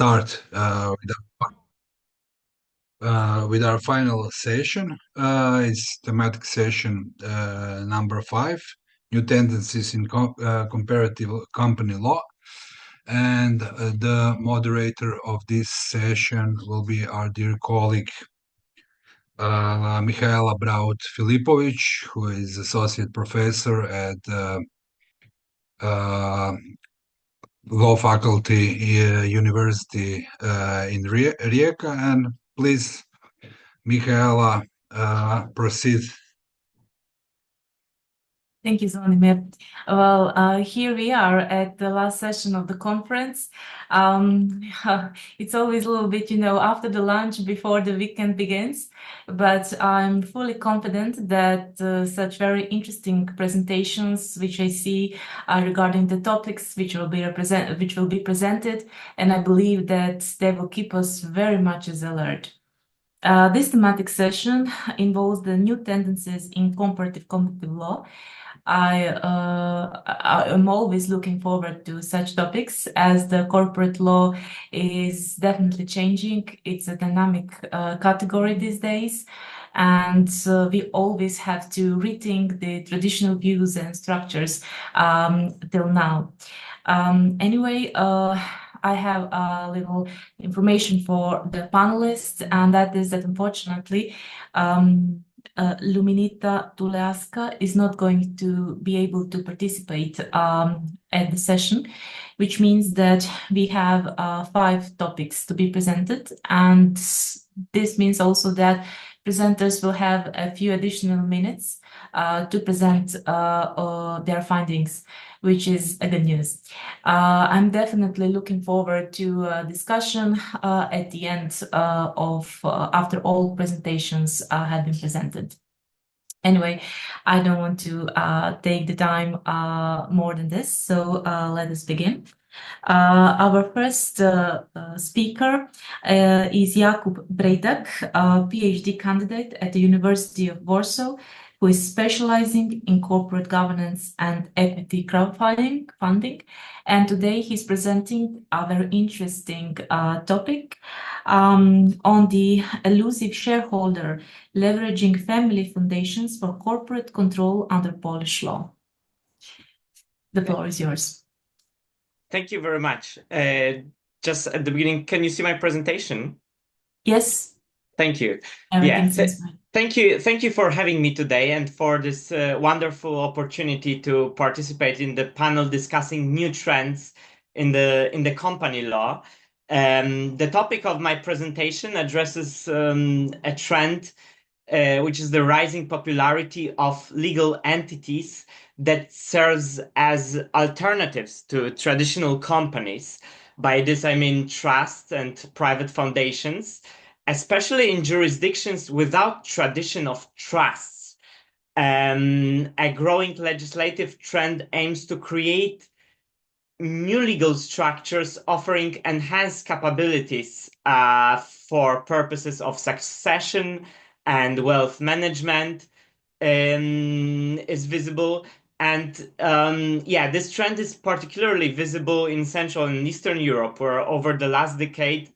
start with our final session. It's thematic session number 5, new tendencies in comparative company law. And the moderator of this session will be our dear colleague Mihaela Braut-Filipovic, who is associate professor at law faculty university in Rijeka. And please, Mihaela, proceed. Thank you, Zvonimir. Well, here we are at the last session of the conference. It's always a little bit, after the lunch before the weekend begins, but I'm fully confident that such very interesting presentations, which I see regarding the topics which will be presented, and I believe that they will keep us very much as alert. This thematic session involves the new tendencies in comparative law. I am always looking forward to such topics as the corporate law is definitely changing. It's a dynamic category these days, and we always have to rethink the traditional views and structures till now. Anyway, I have a little information for the panelists, and that is that unfortunately, Luminita Tuleasca is not going to be able to participate at the session, which means that we have 5 topics to be presented, and this means also that presenters will have a few additional minutes to present their findings, which is a good news. I'm definitely looking forward to a discussion at the end after all presentations have been presented. Anyway, I don't want to take the time more than this, so let us begin. Our first speaker is Jakub Brejdak, a PhD candidate at the University of Warsaw, who is specializing in corporate governance and equity crowdfunding. And today he's presenting a very interesting topic on the elusive shareholder leveraging family foundations for corporate control under Polish law. The floor is yours. Thank you very much. Just at the beginning, can you see my presentation? Yes. Thank you. Everything seems fine. Thank you for having me today and for this wonderful opportunity to participate in the panel discussing new trends in the company law. The topic of my presentation addresses a trend which is the rising popularity of legal entities that serves as alternatives to traditional companies. By this, I mean trusts and private foundations, especially in jurisdictions without tradition of trusts. A growing legislative trend aims to create new legal structures offering enhanced capabilities for purposes of succession and wealth management is visible. And this trend is particularly visible in Central and Eastern Europe, where over the last decade,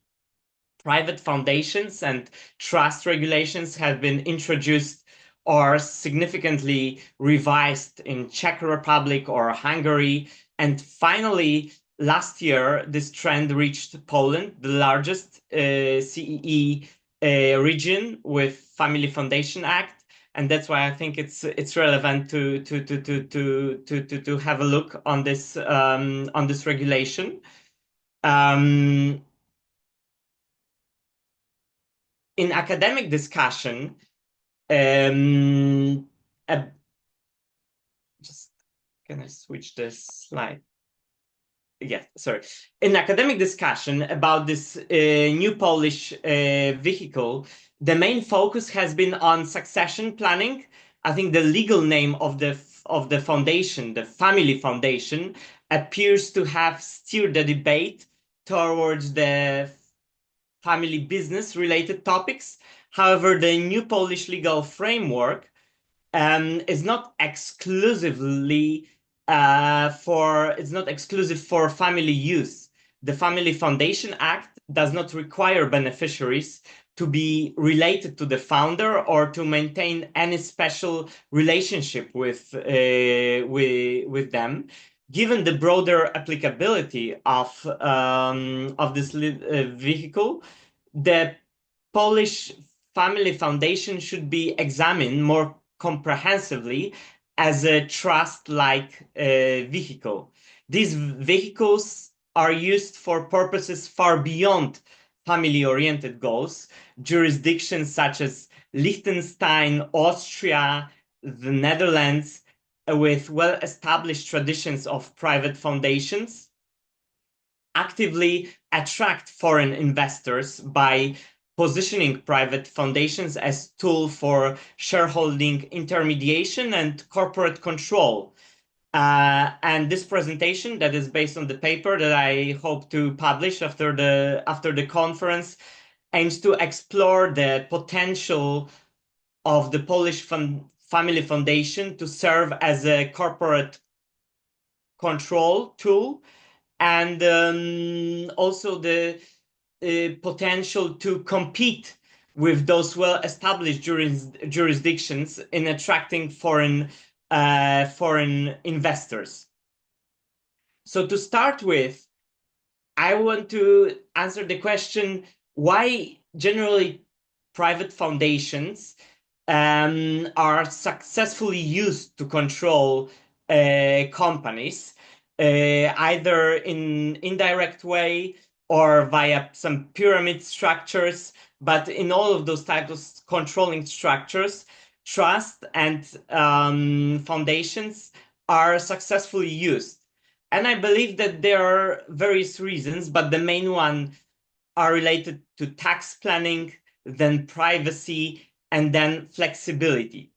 private foundations and trust regulations have been introduced or significantly revised in Czech Republic or Hungary. And finally, last year, this trend reached Poland, the largest CEE region with Family Foundation Act. And that's why I think it's relevant to have a look on this regulation. In academic discussion, just can I switch this slide? Yeah, sorry. In academic discussion about this new Polish vehicle, the main focus has been on succession planning. I think the legal name of the foundation, the Family Foundation, appears to have steered the debate towards the family business related topics. However, the new Polish legal framework is not exclusively it's not exclusive for family use. The Family Foundation Act does not require beneficiaries to be related to the founder or to maintain any special relationship with them. Given the broader applicability of this vehicle, the Polish Family Foundation should be examined more comprehensively as a trust-like vehicle. These vehicles are used for purposes far beyond family-oriented goals. Jurisdictions such as Liechtenstein, Austria, the Netherlands, with well-established traditions of private foundations, actively attract foreign investors by positioning private foundations as tool for shareholding intermediation and corporate control. And this presentation, that is based on the paper that I hope to publish after the conference, aims to explore the potential of the Polish Family Foundation to serve as a corporate control tool, and also the potential to compete with those well-established jurisdictions in attracting foreign investors. So to start with, I want to answer the question, why generally private foundations are successfully used to control companies, either in indirect way or via some pyramid structures. But in all of those types of controlling structures, trust and foundations are successfully used. And I believe that there are various reasons, but the main one are related to tax planning, then privacy, and then flexibility.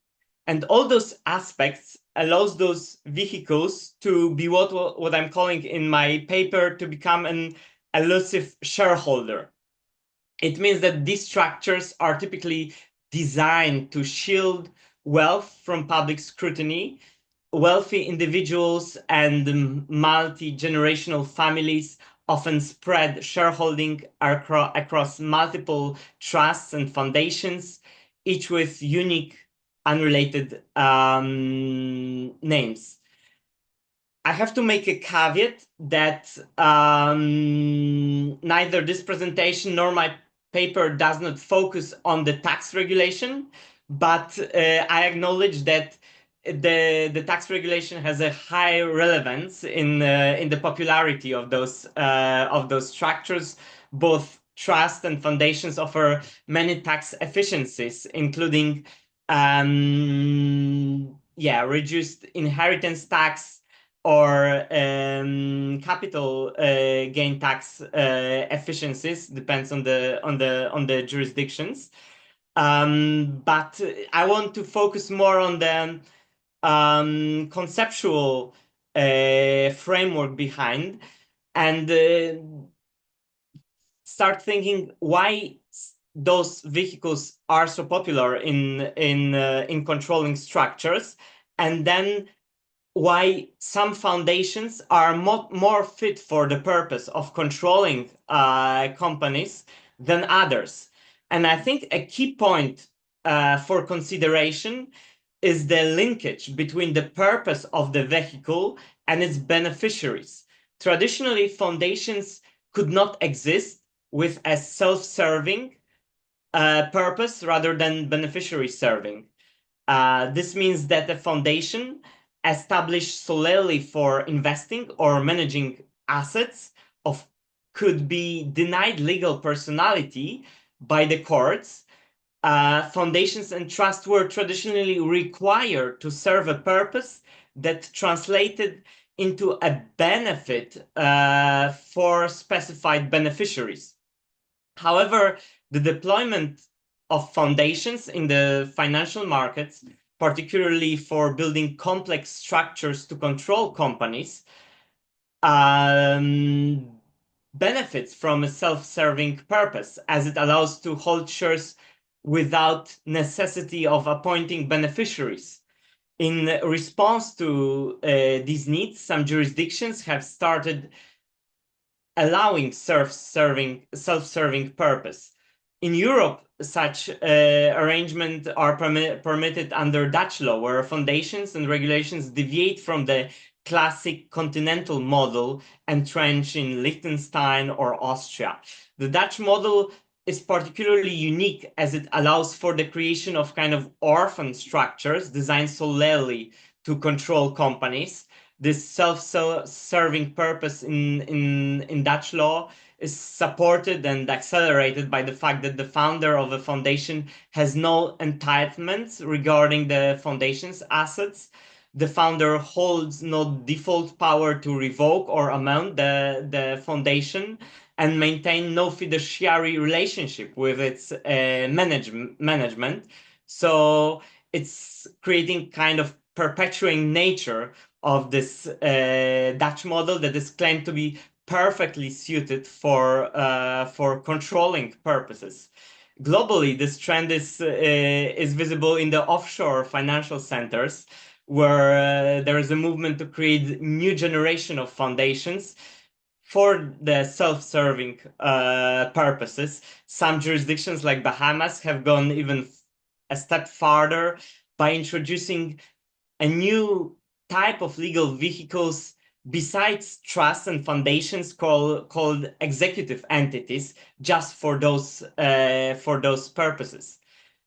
And all those aspects allows those vehicles to be what I'm calling in my paper to become an elusive shareholder. It means that these structures are typically designed to shield wealth from public scrutiny. Wealthy individuals and multi-generational families often spread shareholding across multiple trusts and foundations, each with unique, unrelated names. I have to make a caveat that neither this presentation nor my paper does not focus on the tax regulation, but I acknowledge that the tax regulation has a high relevance in the popularity of those structures. Both trust and foundations offer many tax efficiencies, including reduced inheritance tax or capital gain tax efficiencies, depends on the jurisdictions. But I want to focus more on the conceptual framework behind, and start thinking why those vehicles are so popular in controlling structures, and then why some foundations are more fit for the purpose of controlling companies than others. And I think a key point for consideration is the linkage between the purpose of the vehicle and its beneficiaries. Traditionally, foundations could not exist with a self-serving purpose rather than beneficiary serving. This means that a foundation established solely for investing or managing assets could be denied legal personality by the courts. Foundations and trusts were traditionally required to serve a purpose that translated into a benefit for specified beneficiaries. However, the deployment of foundations in the financial markets, particularly for building complex structures to control companies, benefits from a self-serving purpose, as it allows to hold shares without necessity of appointing beneficiaries. In response to these needs, some jurisdictions have started allowing self-serving purpose. In Europe, such arrangements are permitted under Dutch law, where foundations and regulations deviate from the classic continental model entrenched in Liechtenstein or Austria. The Dutch model is particularly unique as it allows for the creation of kind of orphan structures designed solely to control companies. This self-serving purpose in Dutch law is supported and accelerated by the fact that the founder of a foundation has no entitlements regarding the foundation's assets. The founder holds no default power to revoke or amend the foundation and maintain no fiduciary relationship with its management. So it's creating kind of perpetuating nature of this Dutch model that is claimed to be perfectly suited for controlling purposes. Globally, this trend is visible in the offshore financial centers, where there is a movement to create new generation of foundations for the self-serving purposes. Some jurisdictions like Bahamas have gone even a step farther by introducing a new type of legal vehicles besides trusts and foundations called executive entities, just for those purposes.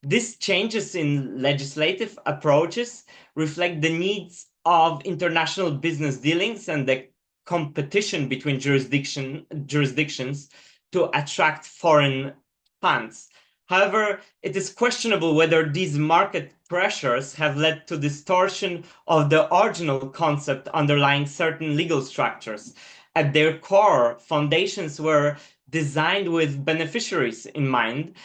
These changes in legislative approaches reflect the needs of international business dealings and the competition between jurisdictions to attract foreign funds. However, it is questionable whether these market pressures have led to distortion of the original concept underlying certain legal structures. At their core, foundations were designed with beneficiaries in mind,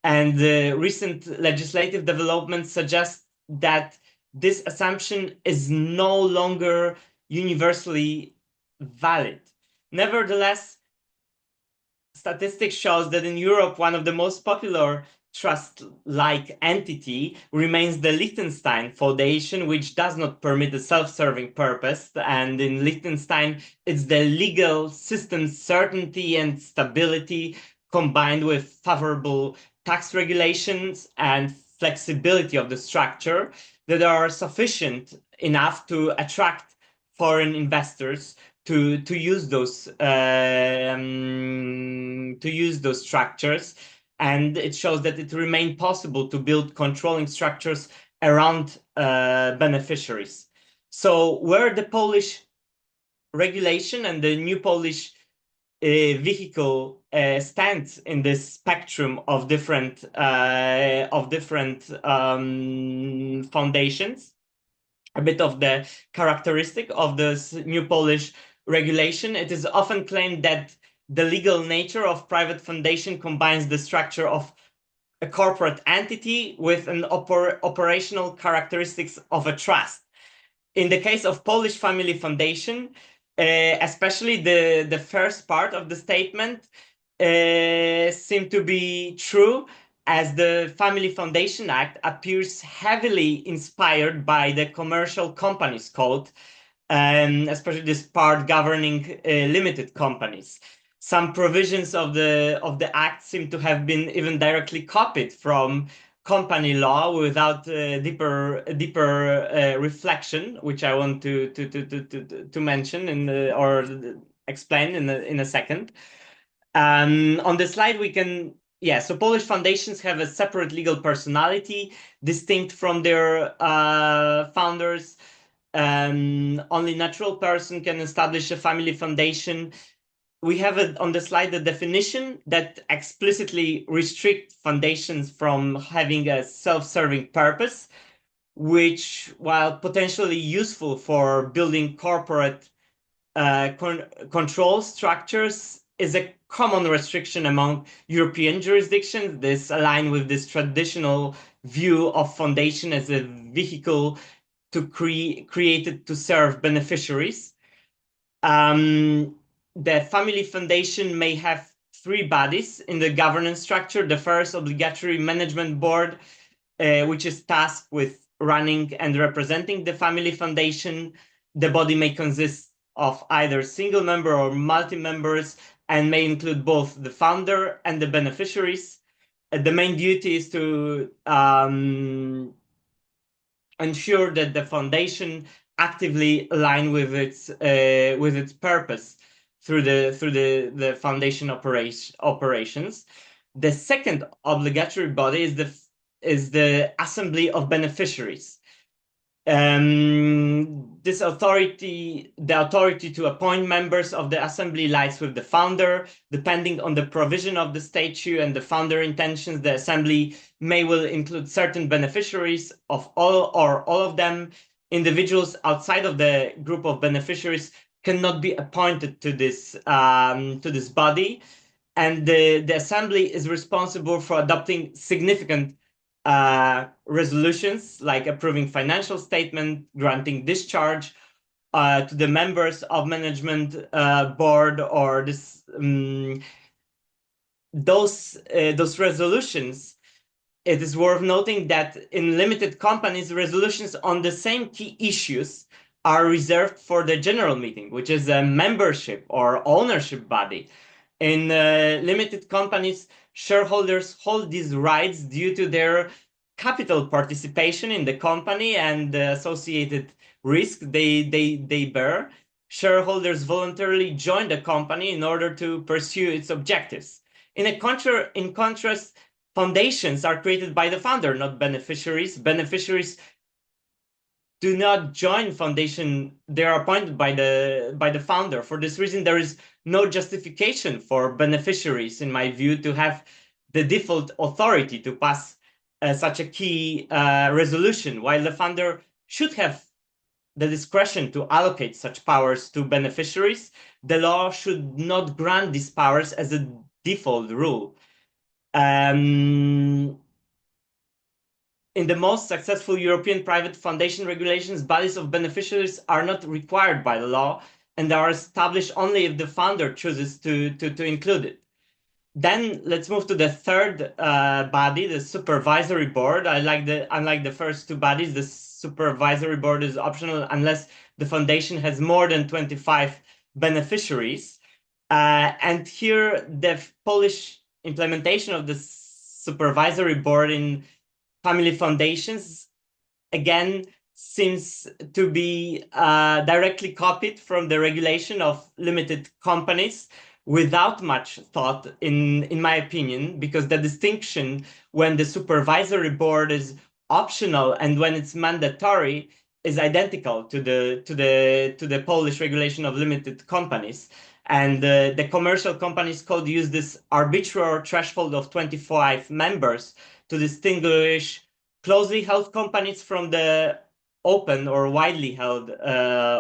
and recent legislative developments suggest that this assumption is no longer universally valid. Nevertheless, statistics shows that in Europe, one of the most popular trust-like entity remains the Liechtenstein Foundation, which does not permit a self-serving purpose. And in Liechtenstein, it's the legal system certainty and stability combined with favorable tax regulations and flexibility of the structure that are sufficient enough to attract foreign investors to use those structures, and it shows that it remained possible to build controlling structures around beneficiaries. So where the Polish regulation and the new Polish vehicle stands in this spectrum of different foundations, a bit of the characteristic of this new Polish regulation. It is often claimed that the legal nature of private foundation combines the structure of a corporate entity with an operational characteristics of a trust. In the case of Polish Family Foundation, especially the first part of the statement seem to be true, as the Family Foundation Act appears heavily inspired by the Commercial Companies Code, especially this part governing limited companies. Some provisions of the act seem to have been even directly copied from company law without deeper reflection, which I want to mention or explain in a second. On the slide we can. So Polish foundations have a separate legal personality, distinct from their founders. Only natural person can establish a family foundation. We have on the slide the definition that explicitly restricts foundations from having a self-serving purpose, which, while potentially useful for building corporate control structures, is a common restriction among European jurisdictions. This aligns with this traditional view of foundation as a vehicle created to serve beneficiaries. The family foundation may have three bodies in the governance structure. The first, obligatory management board, which is tasked with running and representing the family foundation. The body may consist of either single member or multi-members, and may include both the founder and the beneficiaries. The main duty is to ensure that the foundation actively align with its purpose through the foundation operations. The second obligatory body is the assembly of beneficiaries. The authority to appoint members of the assembly lies with the founder. Depending on the provision of the statute and the founder intentions, the assembly will include certain beneficiaries of all or all of them. Individuals outside of the group of beneficiaries cannot be appointed to this body, and the assembly is responsible for adopting significant resolutions like approving financial statement, granting discharge to the members of management board, or those resolutions. It is worth noting that in limited companies, resolutions on the same key issues are reserved for the general meeting, which is a membership or ownership body. In limited companies, shareholders hold these rights due to their capital participation in the company and the associated risk they bear. Shareholders voluntarily join the company in order to pursue its objectives. In contrast, foundations are created by the founder, not beneficiaries. Beneficiaries do not join foundation, they are appointed by the founder. For this reason, there is no justification for beneficiaries, in my view, to have the default authority to pass such a key resolution, while the founder should have the discretion to allocate such powers to beneficiaries. The law should not grant these powers as a default rule. In the most successful European private foundation regulations, bodies of beneficiaries are not required by the law and are established only if the founder chooses to include it. Then let's move to the third body, the supervisory board. Unlike the first two bodies, the supervisory board is optional unless the foundation has more than 25 beneficiaries. And here, the Polish implementation of the supervisory board in family foundations, again, seems to be directly copied from the regulation of limited companies without much thought, in my opinion, because the distinction when the supervisory board is optional and when it's mandatory is identical to the Polish regulation of limited companies. And the Commercial Companies Code used this arbitrary threshold of 25 members to distinguish closely held companies from the open or widely held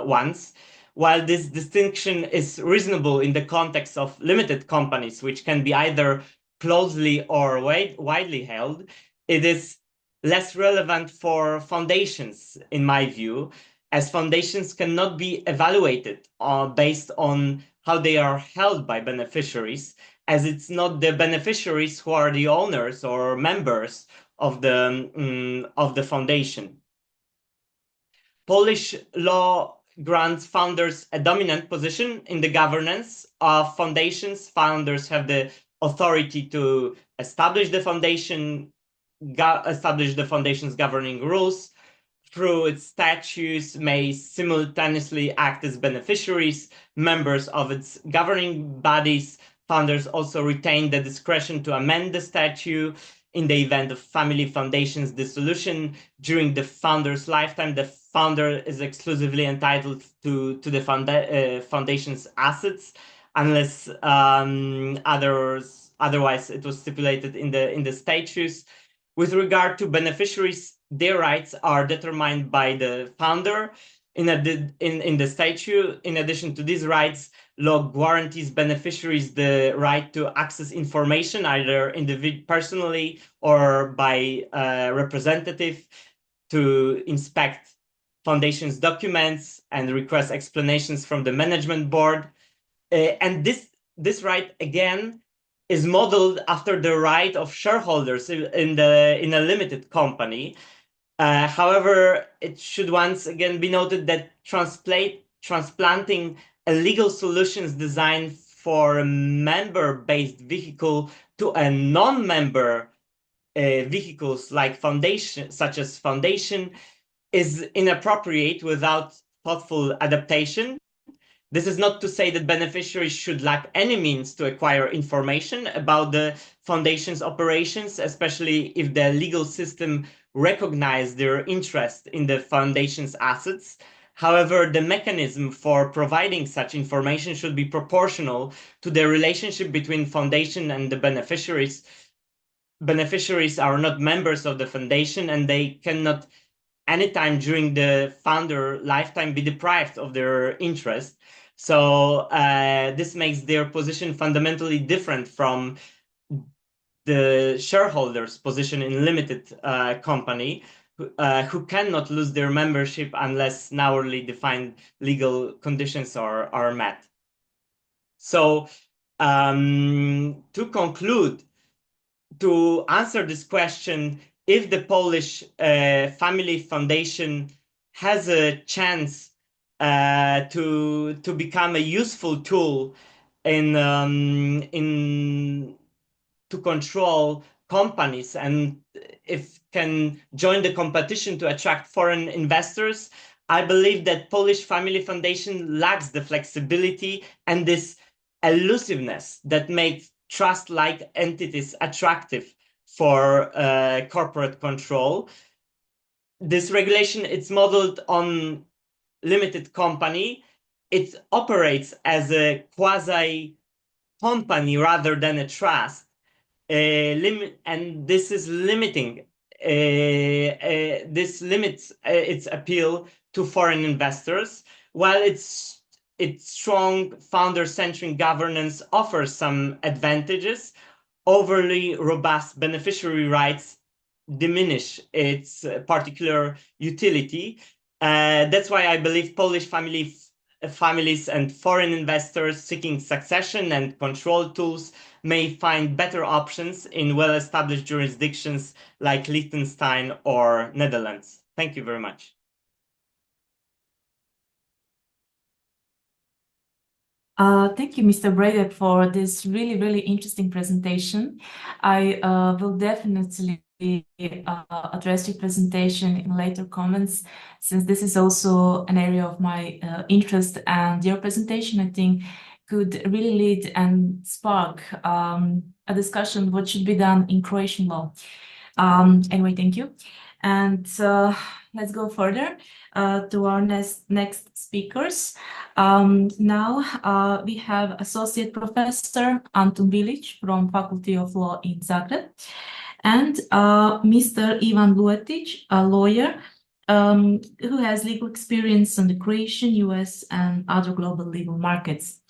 ones. While this distinction is reasonable in the context of limited companies, which can be either closely or widely held, it is less relevant for foundations, in my view, as foundations cannot be evaluated based on how they are held by beneficiaries, as it's not the beneficiaries who are the owners or members of the foundation. Polish law grants founders a dominant position in the governance of foundations. Founders have the authority to establish the foundation's governing rules. Through its statutes, may simultaneously act as beneficiaries, members of its governing bodies. Founders also retain the discretion to amend the statute in the event of family foundation's dissolution. During the founder's lifetime, the founder is exclusively entitled to the foundation's assets, unless otherwise it was stipulated in the statutes. With regard to beneficiaries, their rights are determined by the founder in the statute. In addition to these rights, law guarantees beneficiaries the right to access information, either personally or by a representative, to inspect foundation's documents and request explanations from the management board. And this right, again, is modeled after the right of shareholders in a limited company. However, it should once again be noted that transplanting a legal solutions designed for a member-based vehicle to a non-member vehicles like foundation, such as foundation, is inappropriate without thoughtful adaptation. This is not to say that beneficiaries should lack any means to acquire information about the foundation's operations, especially if the legal system recognizes their interest in the foundation's assets. However, the mechanism for providing such information should be proportional to the relationship between foundation and the beneficiaries. Beneficiaries are not members of the foundation, and they cannot anytime during the founder lifetime be deprived of their interest. So this makes their position fundamentally different from the shareholders' position in limited company, who cannot lose their membership unless narrowly defined legal conditions are met. So to conclude, to answer this question, if the Polish Family Foundation has a chance to become a useful tool in to control companies, and if can join the competition to attract foreign investors, I believe that Polish Family Foundation lacks the flexibility and this elusiveness that makes trust-like entities attractive for corporate control. This regulation, it's modeled on limited company. It operates as a quasi company rather than a trust. And this is limiting. This limits its appeal to foreign investors, while its strong founder-centric governance offers some advantages. Overly robust beneficiary rights diminish its particular utility. That's why I believe Polish families and foreign investors seeking succession and control tools may find better options in well-established jurisdictions like Liechtenstein or Netherlands. Thank you very much. Thank you, Mr. Braddock, for this really, really interesting presentation. I will definitely address your presentation in later comments, since this is also an area of my interest, and your presentation, I think, could really lead and spark a discussion what should be done in Croatian law. Anyway, thank you. And let's go further to our next speakers. Now we have Associate Professor Antun Bilic from Faculty of Law in Zagreb, and Mr. Ivan Luetic, a lawyer who has legal experience on the Croatian, US, and other global legal markets.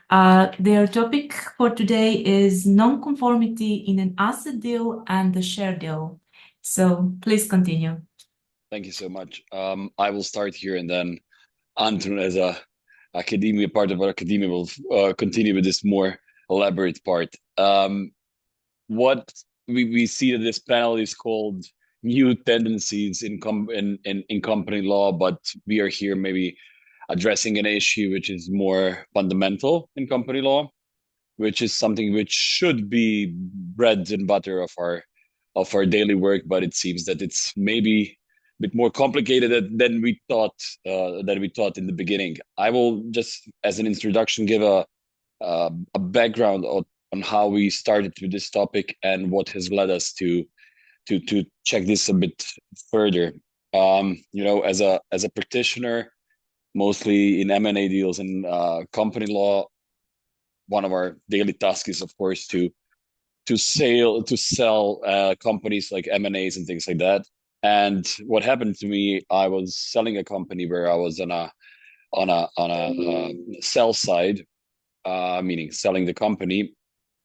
Their topic for today is non-conformity in an asset deal and the share deal. So please continue. Thank you so much. I will start here, and then Antun, as a part of our academia, will continue with this more elaborate part. What we see that this panel is called New Tendencies in Company Law, but we are here maybe addressing an issue which is more fundamental in company law, which is something which should be bread and butter of our daily work, but it seems that it's maybe a bit more complicated than we thought in the beginning. I will just, as an introduction, give a background on how we started with this topic and what has led us to check this a bit further. As a practitioner, mostly in M&A deals and company law, one of our daily tasks is, of course, to sell companies like M&As and things like that. And what happened to me, I was selling a company where I was on a sell side, meaning selling the company,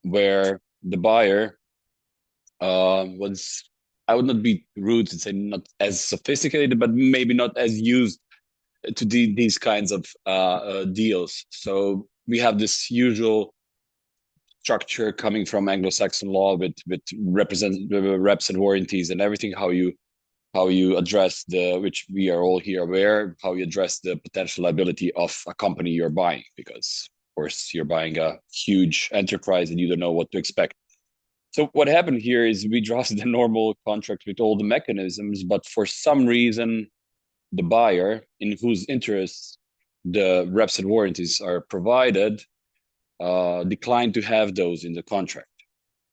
where the buyer was, I would not be rude to say, not as sophisticated, but maybe not as used to these kinds of deals. So we have this usual structure coming from Anglo-Saxon law with reps and warranties and everything, how you address which we are all here aware, how you address the potential liability of a company you're buying, because course, you're buying a huge enterprise and you don't know what to expect. So what happened here is we drafted the normal contract with all the mechanisms, but for some reason, the buyer, in whose interests the reps and warranties are provided, declined to have those in the contract.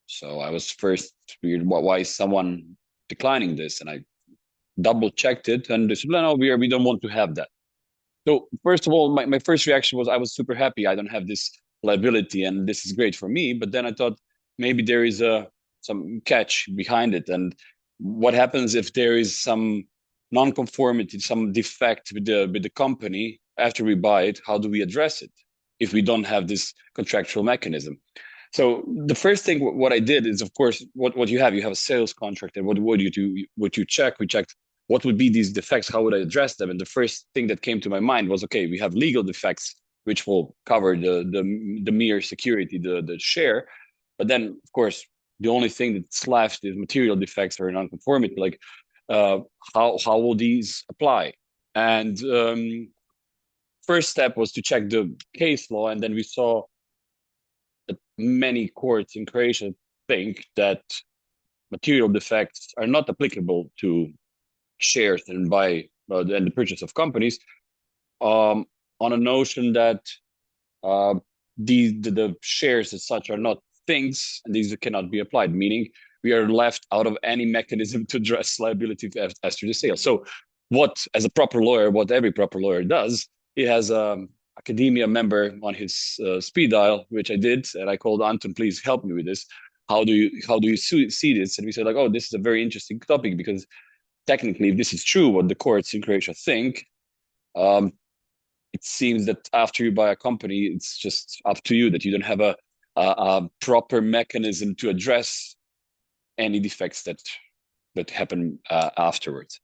So I was first weird, why is someone declining this? And I double checked it, and they said, no, we don't want to have that. So first of all, my first reaction was I was super happy I don't have this liability, and this is great for me. But then I thought maybe there is some catch behind it, and what happens if there is some non-conformity, some defect with the company after we buy it? How do we address it if we don't have this contractual mechanism? So the first thing what I did is, of course, what you have a sales contract, and what you do, what you check, we checked what would be these defects, how would I address them? And the first thing that came to my mind was, okay, we have legal defects, which will cover the mere security, the share. But then, of course, the only thing that's left is material defects or non-conformity, like how will these apply? And first step was to check the case law, and then we saw that many courts in Croatia think that material defects are not applicable to shares and and the purchase of companies, on a notion that the shares as such are not things, and these cannot be applied, meaning we are left out of any mechanism to address liability after the sale. So what, as a proper lawyer, what every proper lawyer does, he has academia member on his speed dial, which I did, and I called Anton, please help me with this. How do you see this? And we said, like, oh, this is a very interesting topic, because technically, if this is true, what the courts in Croatia think, it seems that after you buy a company, it's just up to you, that you don't have a proper mechanism to address any defects that happen afterwards.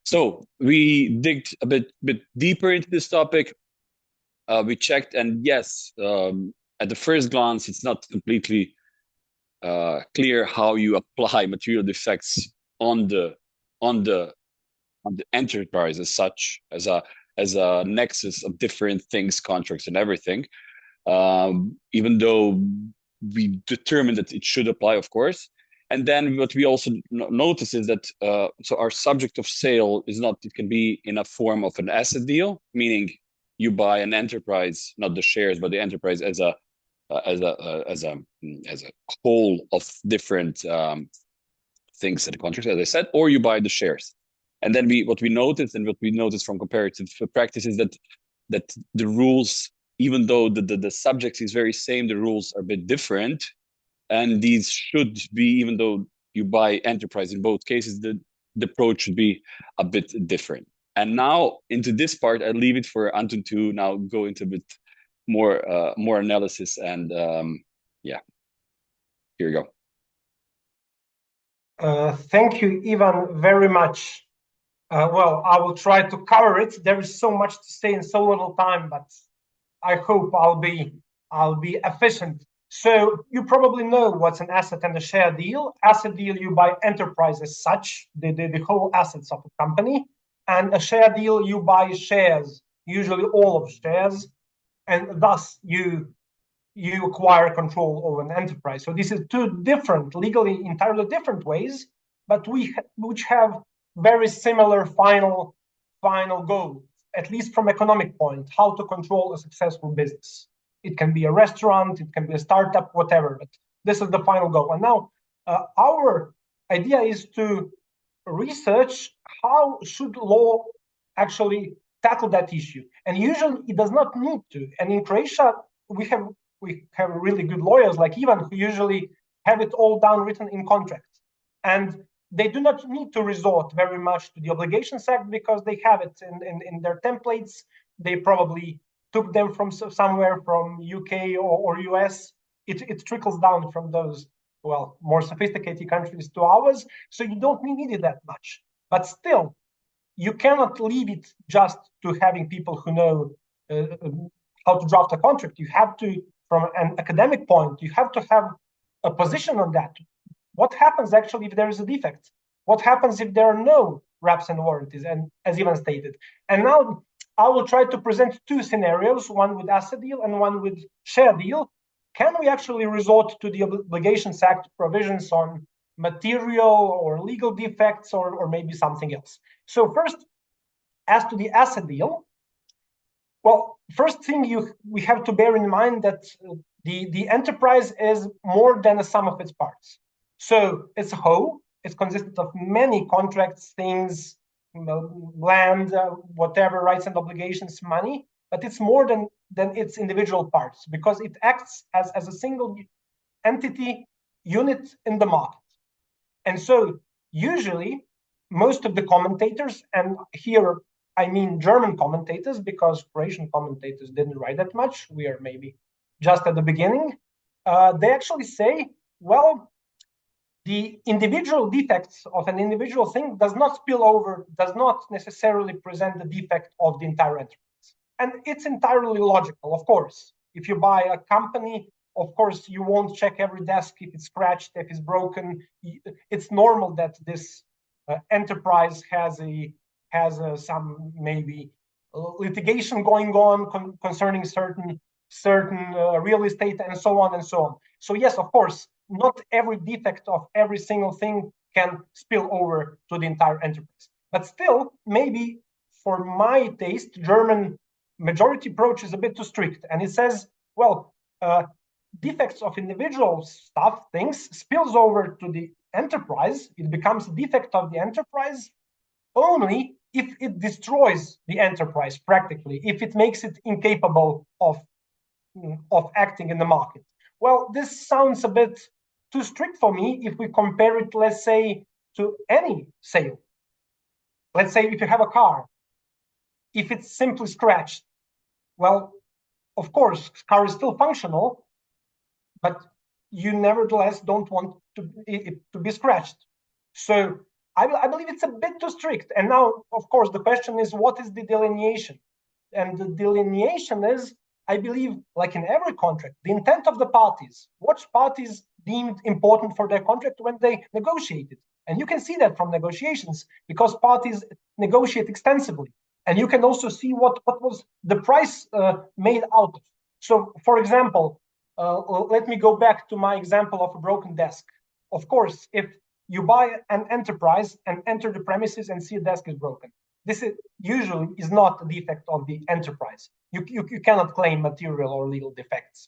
So we digged a bit deeper into this topic. We checked, and yes, at the first glance, it's not completely clear how you apply material defects on the enterprise as such, as a nexus of different things, contracts and everything. Even though we determined that it should apply, of course. And then what we also notice is that so our subject of sale is not, it can be in a form of an asset deal, meaning you buy an enterprise, not the shares, but the enterprise as a whole of different things in the contract, as I said, or you buy the shares. And then what we noticed from comparative practice is that the rules, even though the subject is very same, the rules are a bit different. And these should be, even though you buy enterprise in both cases, the approach should be a bit different. And now into this part, I leave it for Anton to now go into a bit more analysis. And yeah, here you go. Thank you, Ivan, very much. Well, I will try to cover it. There is so much to say in so little time, but I hope I'll be efficient. So you probably know what's an asset and a share deal. Asset deal, you buy enterprise as such, the whole assets of a company. And a share deal, you buy shares, usually all of shares, and thus you acquire control over an enterprise. So this is two different, legally entirely different ways, but which have very similar final goal, at least from economic point, how to control a successful business. It can be a restaurant, it can be a startup, whatever, but this is the final goal. And now our idea is to research how should law actually tackle that issue. And usually it does not need to. And in Croatia, we have really good lawyers like Ivan, who usually have it all down written in contracts. And they do not need to resort very much to the Obligations Act because they have it in their templates. They probably took them from somewhere from UK or US. It trickles down from those, well, more sophisticated countries to ours. So you don't need it that much. But still, you cannot leave it just to having people who know how to draft a contract. You have to, from an academic point, you have to have a position on that. What happens actually if there is a defect? What happens if there are no reps and warranties? And as Ivan stated, and now I will try to present two scenarios, one with asset deal and one with share deal. Can we actually resort to the Obligations Act provisions on material or legal defects or maybe something else? So first, as to the asset deal, well, first thing we have to bear in mind that the enterprise is more than a sum of its parts. So it's a whole. It's consisted of many contracts, things, land, whatever, rights and obligations, money, but it's more than its individual parts because it acts as a single entity unit in the market. And so usually most of the commentators, and here I mean German commentators because Croatian commentators didn't write that much, we are maybe just at the beginning, they actually say, well, the individual defects of an individual thing does not spill over, does not necessarily present the defect of the entire enterprise. And it's entirely logical, of course. If you buy a company, of course, you won't check every desk if it's scratched, if it's broken. It's normal that this enterprise has some maybe litigation going on concerning certain real estate and so on and so on. So yes, of course, not every defect of every single thing can spill over to the entire enterprise. But still, maybe for my taste, German majority approach is a bit too strict. And it says, well, defects of individual stuff, things, spills over to the enterprise. It becomes a defect of the enterprise only if it destroys the enterprise practically, if it makes it incapable of acting in the market. Well, this sounds a bit too strict for me if we compare it, let's say, to any sale. Let's say if you have a car, if it's simply scratched, well, of course, car is still functional, but you nevertheless don't want it to be scratched. So I believe it's a bit too strict. And now, of course, the question is, what is the delineation? And the delineation is, I believe, like in every contract, the intent of the parties, what parties deemed important for their contract when they negotiated. And you can see that from negotiations because parties negotiate extensively. And you can also see what was the price made out of. So, for example, let me go back to my example of a broken desk. Of course, if you buy an enterprise and enter the premises and see a desk is broken, this usually is not a defect of the enterprise. You cannot claim material or legal defects.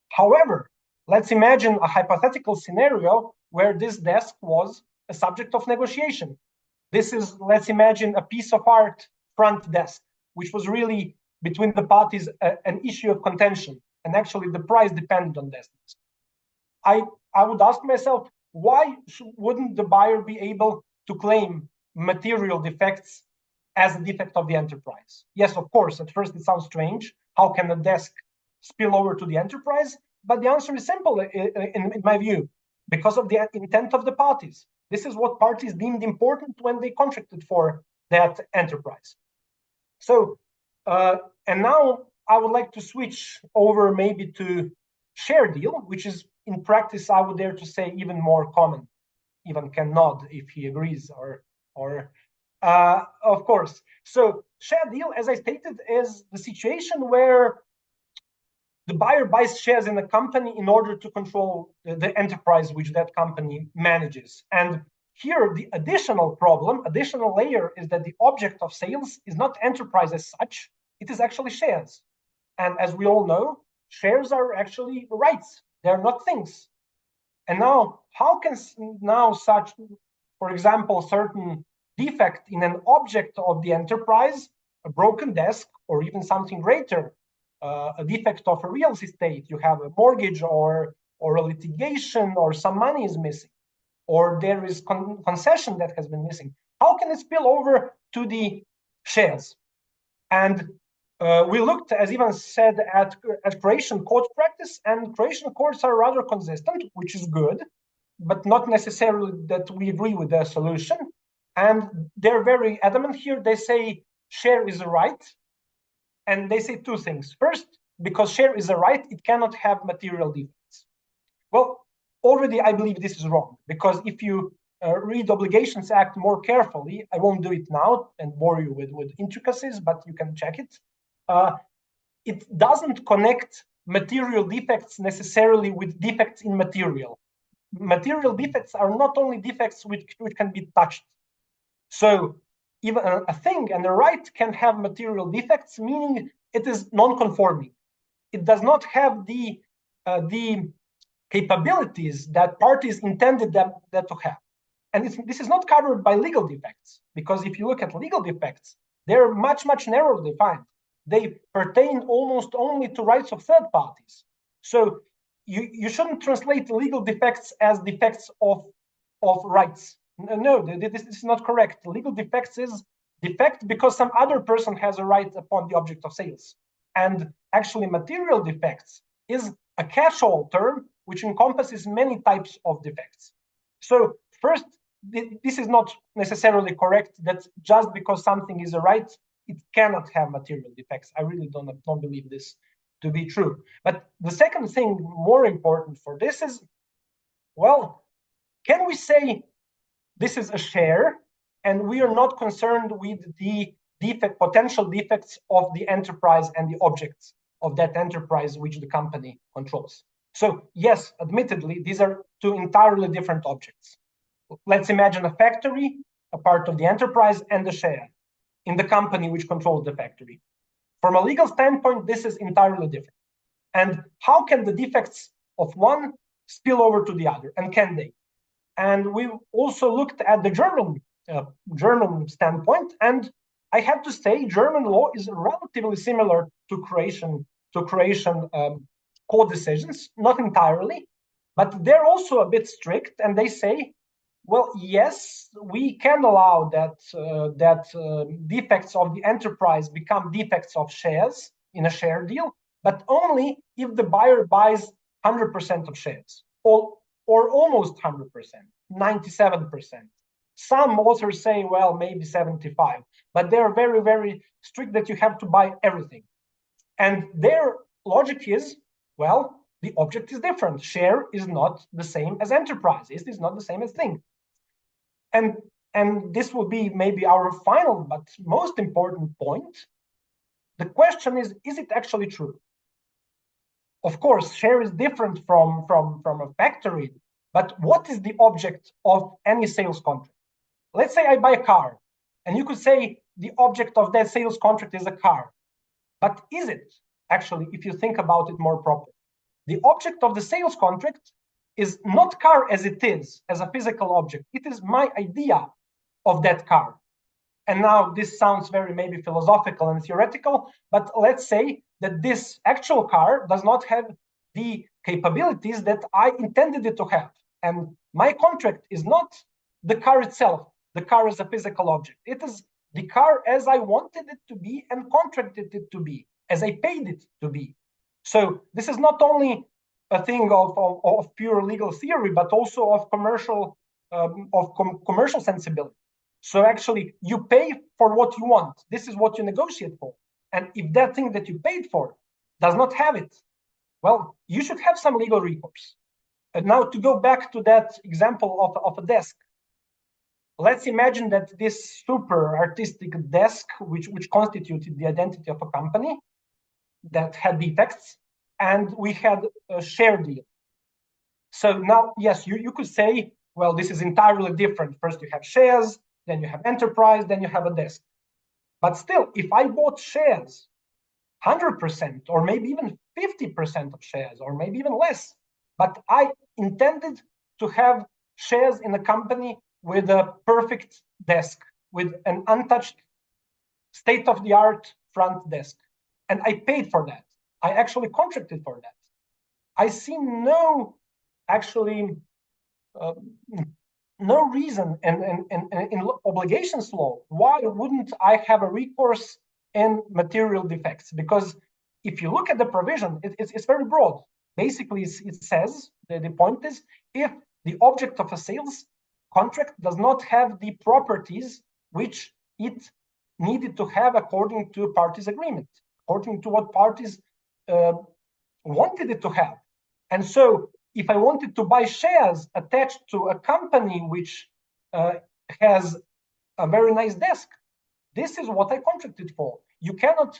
However, let's imagine a hypothetical scenario where this desk was a subject of negotiation. This is, let's imagine, a piece of art front desk, which was really between the parties an issue of contention, and actually the price depended on this. I would ask myself, why wouldn't the buyer be able to claim material defects as a defect of the enterprise? Yes, of course, at first it sounds strange. How can a desk spill over to the enterprise? But the answer is simple in my view, because of the intent of the parties. This is what parties deemed important when they contracted for that enterprise. So, and now I would like to switch over maybe to share deal, which is in practice, I would dare to say, even more common. Even can nod if he agrees or of course. So share deal, as I stated, is the situation where the buyer buys shares in a company in order to control the enterprise which that company manages. And here, the additional layer is that the object of sales is not enterprise as such, it is actually shares. And as we all know, shares are actually rights, they're not things. And now, how can now such, for example, certain defect in an object of the enterprise, a broken desk, or even something greater, a defect of a real estate, you have a mortgage or a litigation, or some money is missing, or there is concession that has been missing. How can it spill over to the shares? And we looked, as Ivan said, at Croatian court practice, and Croatian courts are rather consistent, which is good, but not necessarily that we agree with their solution. And they're very adamant here. They say share is a right, and they say two things. First, because share is a right, it cannot have material defects. Well, already I believe this is wrong, because if you read Obligations Act more carefully, I won't do it now and bore you with intricacies, but you can check it. It doesn't connect material defects necessarily with defects in material. Material defects are not only defects which can be touched. So even a thing and a right can have material defects, meaning it is non-conforming. It does not have the capabilities that parties intended that to have. And this is not covered by legal defects, because if you look at legal defects, they're much, much narrower defined. They pertain almost only to rights of third parties. So you shouldn't translate legal defects as defects of rights. No, this is not correct. Legal defects is defect because some other person has a right upon the object of sales. And actually material defects is a catch-all term which encompasses many types of defects. So first, this is not necessarily correct that just because something is a right, it cannot have material defects. I really don't believe this to be true. But the second thing more important for this is, well, can we say this is a share and we are not concerned with the potential defects of the enterprise and the objects of that enterprise which the company controls? So yes, admittedly, these are two entirely different objects. Let's imagine a factory, a part of the enterprise, and a share in the company which controls the factory. From a legal standpoint, this is entirely different. And how can the defects of one spill over to the other, and can they? And we also looked at the German standpoint, and I have to say German law is relatively similar to Croatian co-decisions, not entirely, but they're also a bit strict, and they say, well, yes, we can allow that defects of the enterprise become defects of shares in a share deal, but only if the buyer buys 100% of shares, or almost 100%, 97%. Some authors say, well, maybe 75, but they're very, very strict that you have to buy everything. And their logic is, well, the object is different. Share is not the same as enterprise. It is not the same as thing. And this will be maybe our final but most important point. The question is it actually true? Of course, share is different from a factory, but what is the object of any sales contract? Let's say I buy a car, and you could say the object of that sales contract is a car. But is it actually, if you think about it more properly? The object of the sales contract is not car as it is, as a physical object. It is my idea of that car. And now this sounds very maybe philosophical and theoretical, but let's say that this actual car does not have the capabilities that I intended it to have. And my contract is not the car itself, the car is a physical object. It is the car as I wanted it to be and contracted it to be, as I paid it to be. So this is not only a thing of pure legal theory, but also of commercial sensibility. So actually, you pay for what you want. This is what you negotiate for. And if that thing that you paid for does not have it, well, you should have some legal recourse. And now to go back to that example of a desk, let's imagine that this super artistic desk, which constituted the identity of a company, that had defects, and we had a share deal. So now, yes, you could say, well, this is entirely different. First you have shares, then you have enterprise, then you have a desk. But still, if I bought shares, 100%, or maybe even 50% of shares, or maybe even less, but I intended to have shares in a company with a perfect desk, with an untouched state-of-the-art front desk, and I paid for that. I actually contracted for that. I see no reason in obligations law why wouldn't I have a recourse in material defects? Because if you look at the provision, it's very broad. Basically, it says, the point is, if the object of a sales contract does not have the properties which it needed to have according to a parties' agreement, according to what parties wanted it to have. And so if I wanted to buy shares attached to a company which has a very nice desk. This is what I contracted for. You cannot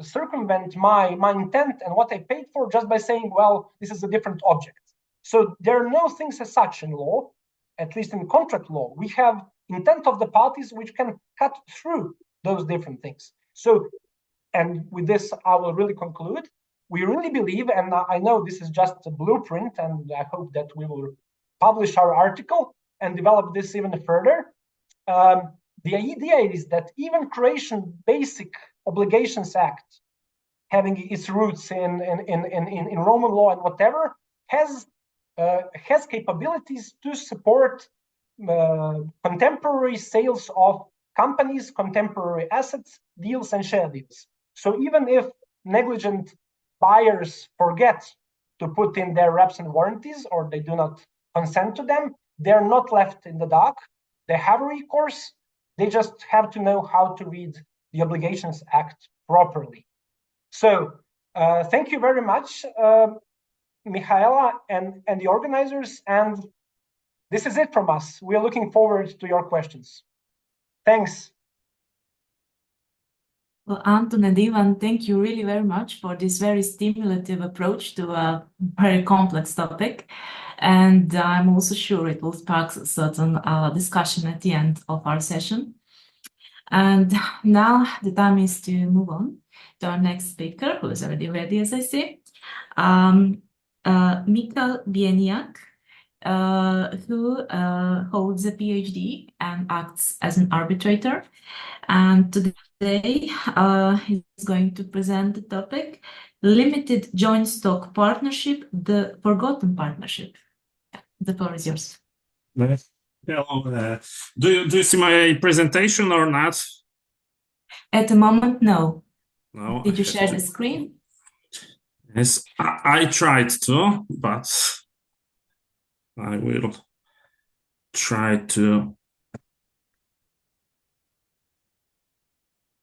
circumvent my intent and what I paid for just by saying, well, this is a different object. So there are no things as such in law, at least in contract law. We have intent of the parties which can cut through those different things. So, and with this, I will really conclude. We really believe, and I know this is just a blueprint, and I hope that we will publish our article and develop this even further. The idea is that even Croatian Basic Obligations Act, having its roots in Roman law and whatever, has capabilities to support contemporary sales of companies, contemporary assets, deals, and share deals. So even if negligent buyers forget to put in their reps and warranties, or they do not consent to them, they're not left in the dark. They have recourse. They just have to know how to read the Obligations Act properly. So thank you very much, Michaela and the organizers. And this is it from us. We are looking forward to your questions. Thanks. Well, Anton and Ivan, thank you really very much for this very stimulative approach to a very complex topic. And I'm also sure it will spark a certain discussion at the end of our session. And now the time is to move on to our next speaker, who is already ready, as I say, Michal Bieniak, who holds a PhD and acts as an arbitrator. And today he's going to present the topic, Limited Joint Stock Partnership, the Forgotten Partnership. The floor is yours. Hello. Do you see my presentation or not? At the moment, no. No. Did you share the screen? Yes, I tried to, but I will try to.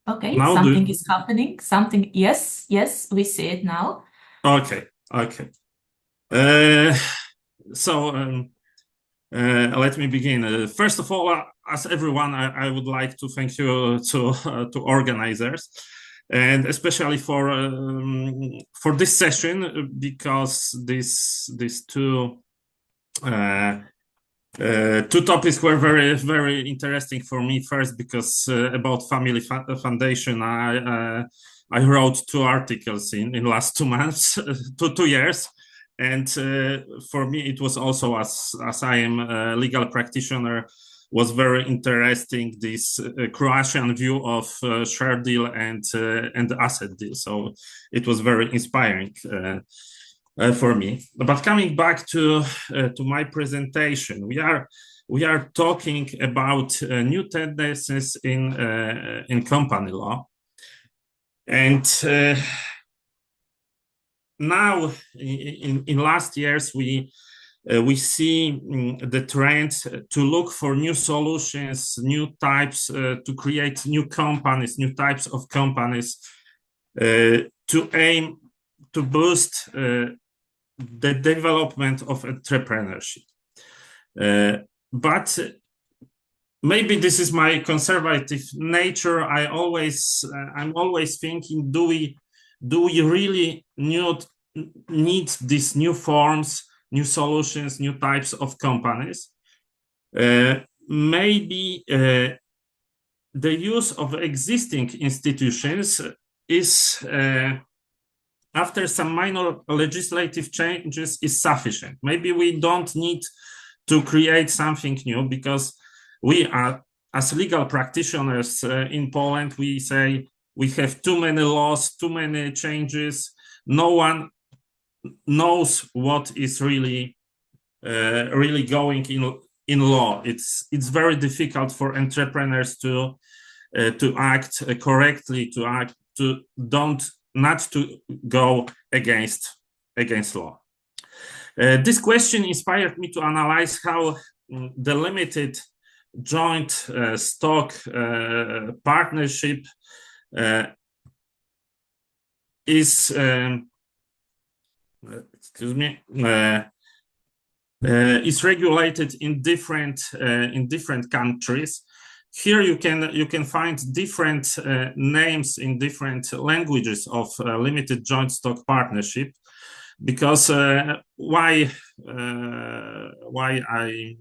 Okay, now something is happening. Something, yes, we see it now. Okay. Let me begin. First of all, as everyone, I would like to thank you to organizers, and especially for this session, because these two topics were very, very interesting for me. First, because about Family Foundation, I wrote 2 articles in the last 2 months, 2 years. And for me, it was also, as I am a legal practitioner, was very interesting, this Croatian view of share deal and asset deal. So it was very inspiring for me. But coming back to my presentation, we are talking about new tendencies in company law, and now in last years we see the trend to look for new solutions, new types, to create new companies, new types of companies, to aim to boost the development of entrepreneurship. But maybe this is my conservative nature. I'm always thinking, do we really need these new forms, new solutions, new types of companies? Maybe the use of existing institutions is, after some minor legislative changes, is sufficient. Maybe we don't need to create something new, because we are, as legal practitioners in Poland, we say we have too many laws, too many changes. No one knows what is really going in law. It's very difficult for entrepreneurs to act correctly, not to go against law. This question inspired me to analyze how the limited joint stock partnership is is regulated in different countries. Here you can find different names in different languages of limited joint stock partnership. Because why I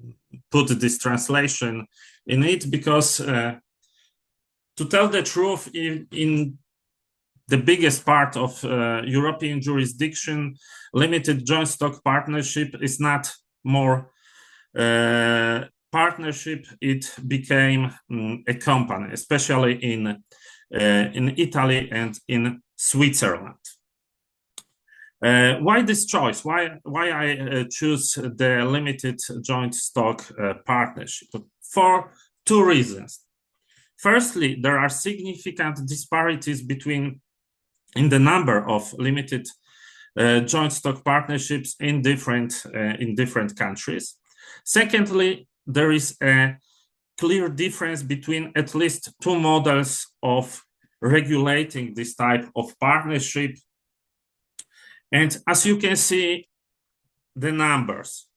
put this translation in it? Because to tell the truth, in the biggest part of European jurisdiction, limited joint stock partnership is not more partnership. It became a company, especially in Italy and in Switzerland. Why this choice? Why I choose the limited joint stock partnership? For two reasons. Firstly, there are significant disparities in the number of limited joint stock partnerships in different countries. Secondly, there is a clear difference between at least two models of regulating this type of partnership. And as you can see, the numbers.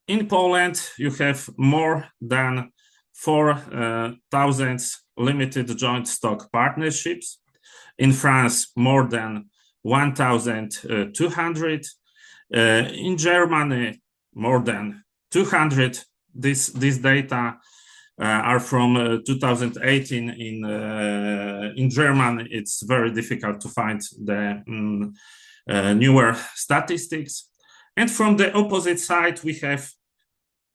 In Poland, you have more than 4,000 limited joint stock partnerships. In France, more than 1,200. In Germany, more than 200. These data are from 2018. In Germany, it's very difficult to find the newer statistics. And from the opposite side, we have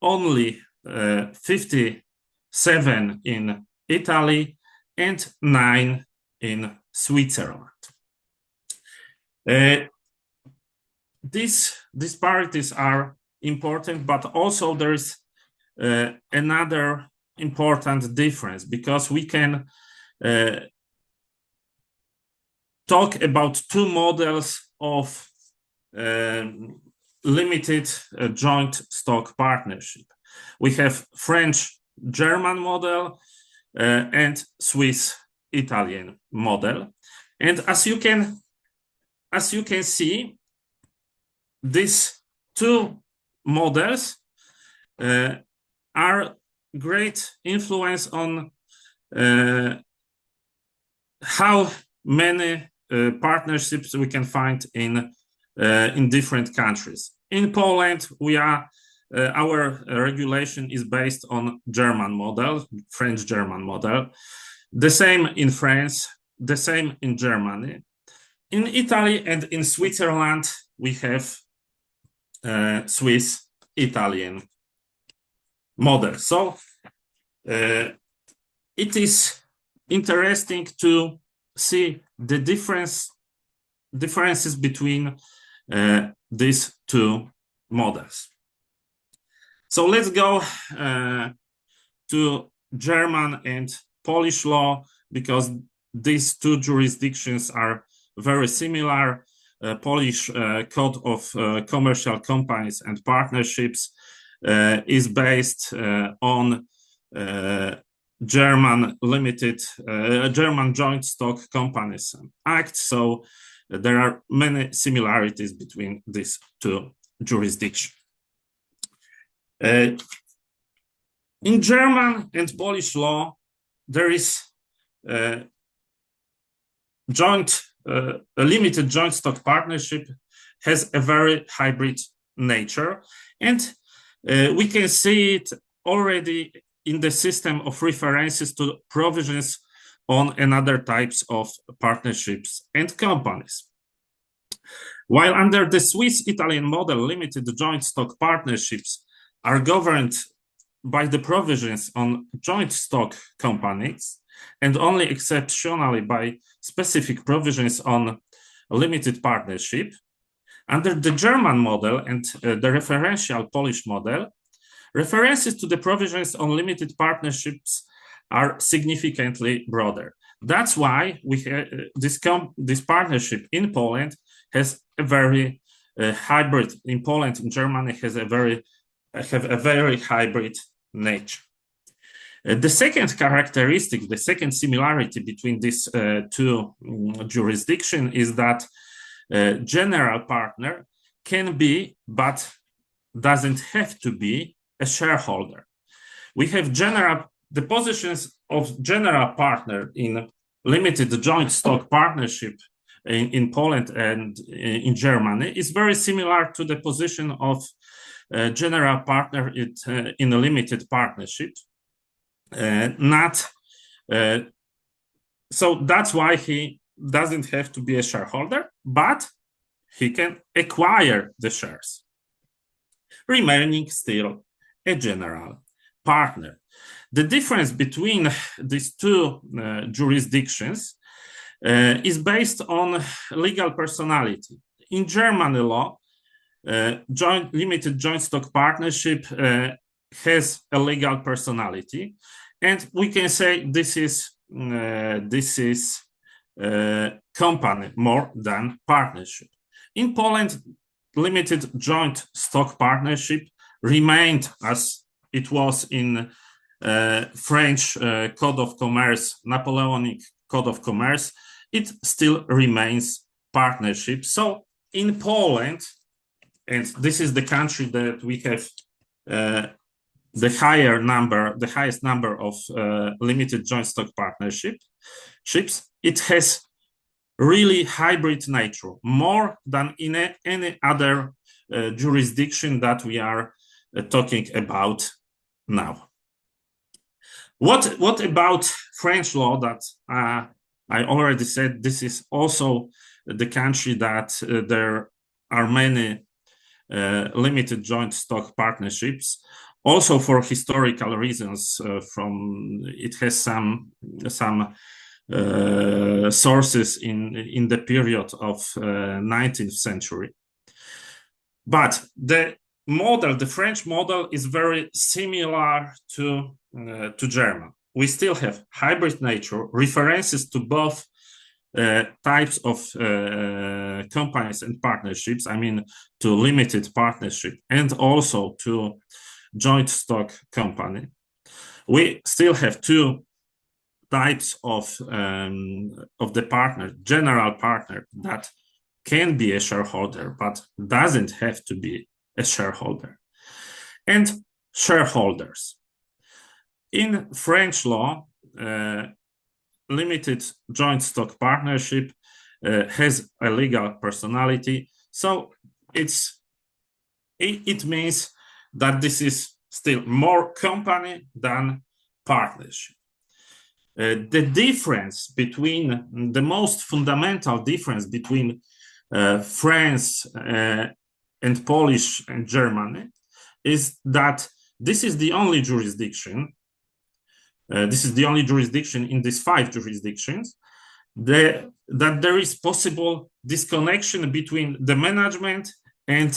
only 57 in Italy and 9 in Switzerland. These disparities are important, but also there is another important difference, because we can talk about two models of limited joint stock partnership. We have French-German model and Swiss-Italian model. And as you can see, these two models are great influence on how many partnerships we can find in different countries. In Poland, our regulation is based on German model, French-German model. The same in France, the same in Germany. In Italy and in Switzerland, we have Swiss-Italian model. So it is interesting to see the differences between these two models. So let's go to German and Polish law, because these two jurisdictions are very similar. Polish Code of Commercial Companies and Partnerships is based on German German Joint Stock Companies Act. So there are many similarities between these two jurisdictions. In German and Polish law, there is a limited joint stock partnership has a very hybrid nature, and we can see it already in the system of references to provisions on another types of partnerships and companies. While under the Swiss-Italian model, limited joint stock partnerships are governed by the provisions on joint stock companies, and only exceptionally by specific provisions on limited partnership. Under the German model and the referential Polish model, references to the provisions on limited partnerships are significantly broader. That's why this partnership in Poland has a very hybrid. In Poland, in Germany, have a very hybrid nature. The second characteristic, the second similarity between these two jurisdictions is that general partner can be, but doesn't have to be a shareholder. We have the positions of general partner in limited joint stock partnership in Poland and in Germany is very similar to the position of general partner in a limited partnership. So that's why he doesn't have to be a shareholder, but he can acquire the shares, remaining still a general partner. The difference between these two jurisdictions is based on legal personality. In German law, limited joint stock partnership has a legal personality, and we can say this is company more than partnership. In Poland, limited joint stock partnership remained as it was in French Code of Commerce, Napoleonic Code of Commerce. It still remains partnership. So in Poland, and this is the country that we have the highest number of limited joint stock partnerships, it has really hybrid nature, more than in any other jurisdiction that we are talking about now. What about French law? That I already said, this is also the country that there are many limited joint stock partnerships. Also for historical reasons, it has some sources in the period of 19th century. But the French model is very similar to German. We still have hybrid nature, references to both types of companies and partnerships, I mean to limited partnership and also to joint stock company. We still have two types of the partner, general partner that can be a shareholder but doesn't have to be a shareholder, and shareholders. In French law, limited joint stock partnership has a legal personality, so it means that this is still more company than partnership. The difference between the most fundamental difference between France and Polish and Germany is that this is the only jurisdiction. This is the only jurisdiction in these 5 jurisdictions that there is possible disconnection between the management and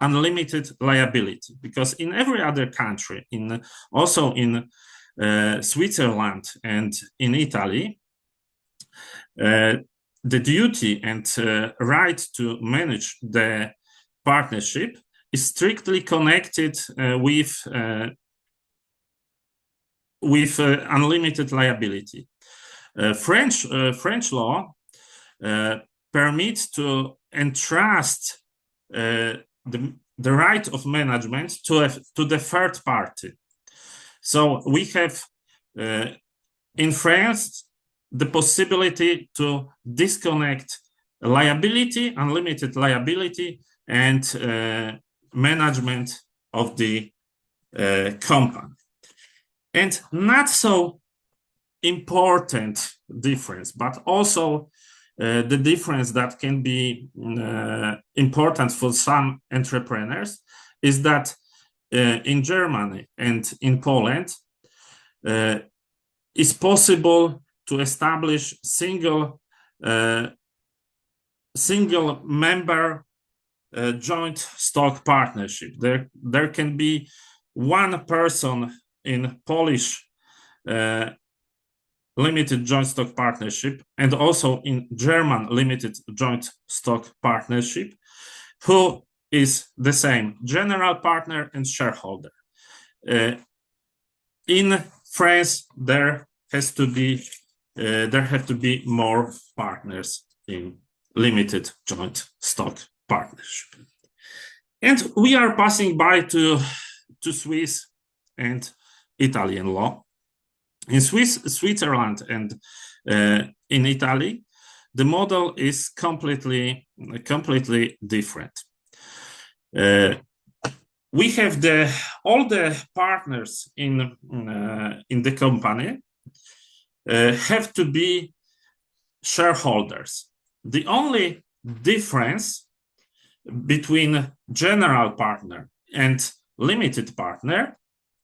unlimited liability, because in every other country, also in Switzerland and in Italy, the duty and right to manage the partnership is strictly connected with unlimited liability. French law permits to entrust the right of management to the third party. So we have in France the possibility to disconnect liability, unlimited liability, and management of the company. And not so important difference, but also the difference that can be important for some entrepreneurs is that in Germany and in Poland, it's possible to establish single member joint stock partnership. There can be one person in Polish limited joint stock partnership and also in German limited joint stock partnership, who is the same general partner and shareholder. In France, there have to be more partners in limited joint stock partnership. And we are passing by to Swiss and Italian law. In Switzerland and in Italy, the model is completely different. We have all the partners in the company have to be shareholders. The only difference between general partner and limited partner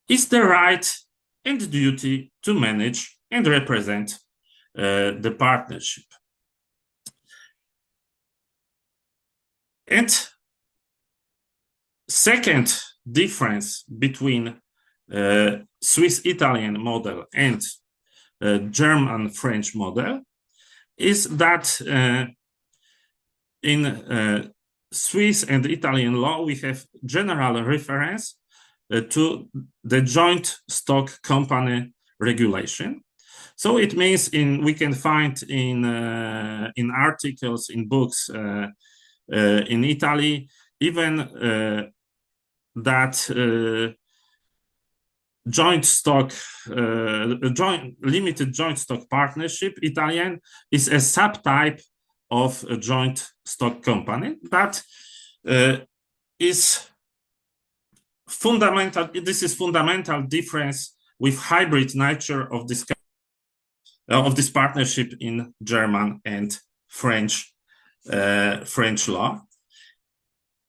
is the right and duty to manage and represent the partnership. And second difference between Swiss-Italian model and German-French model is that in Swiss and Italian law, we have general reference to the joint stock company regulation. So it means we can find in articles, in books in Italy, even that limited joint stock partnership, Italian, is a subtype of a joint stock company, but is fundamental. This is fundamental difference with hybrid nature of this partnership in German and French law.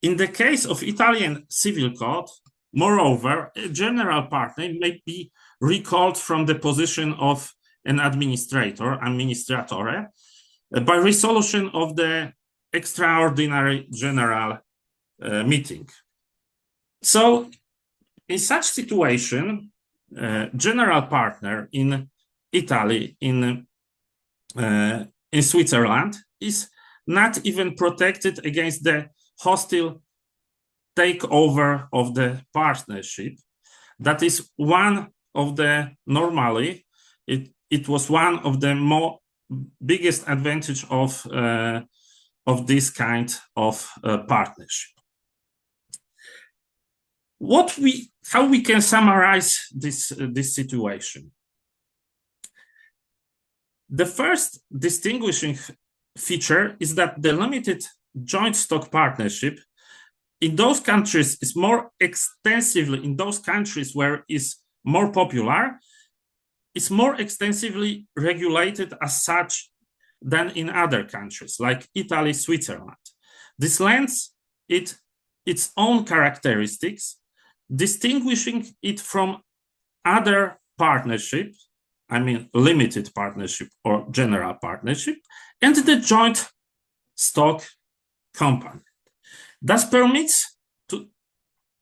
In the case of Italian civil code, moreover, a general partner may be recalled from the position of an administratore, by resolution of the extraordinary general meeting. So, in such situation, general partner in Italy, in Switzerland, is not even protected against the hostile takeover of the partnership. That is one of the normally, it was one of the biggest advantage of this kind of partnership. How we can summarize this situation? The first distinguishing feature is that the limited joint stock partnership in those countries is more extensively, in those countries where it's more popular, is more extensively regulated as such than in other countries like Italy, Switzerland. This lends it its own characteristics, distinguishing it from other partnerships, I mean limited partnership or general partnership, and the joint stock company. Thus permits to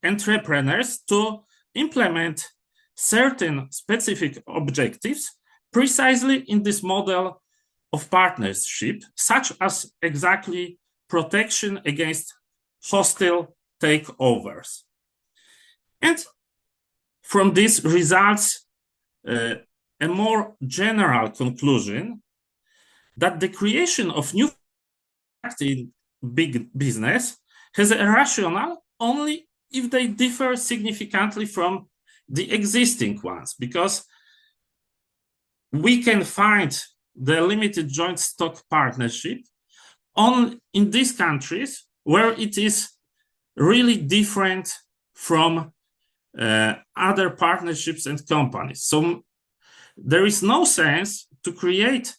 entrepreneurs to implement certain specific objectives precisely in this model of partnership, such as exactly protection against hostile takeovers. And from this results a more general conclusion that the creation of new in big business has a rationale only if they differ significantly from the existing ones, because we can find the limited joint stock partnership in these countries where it is really different from other partnerships and companies. So there is no sense to create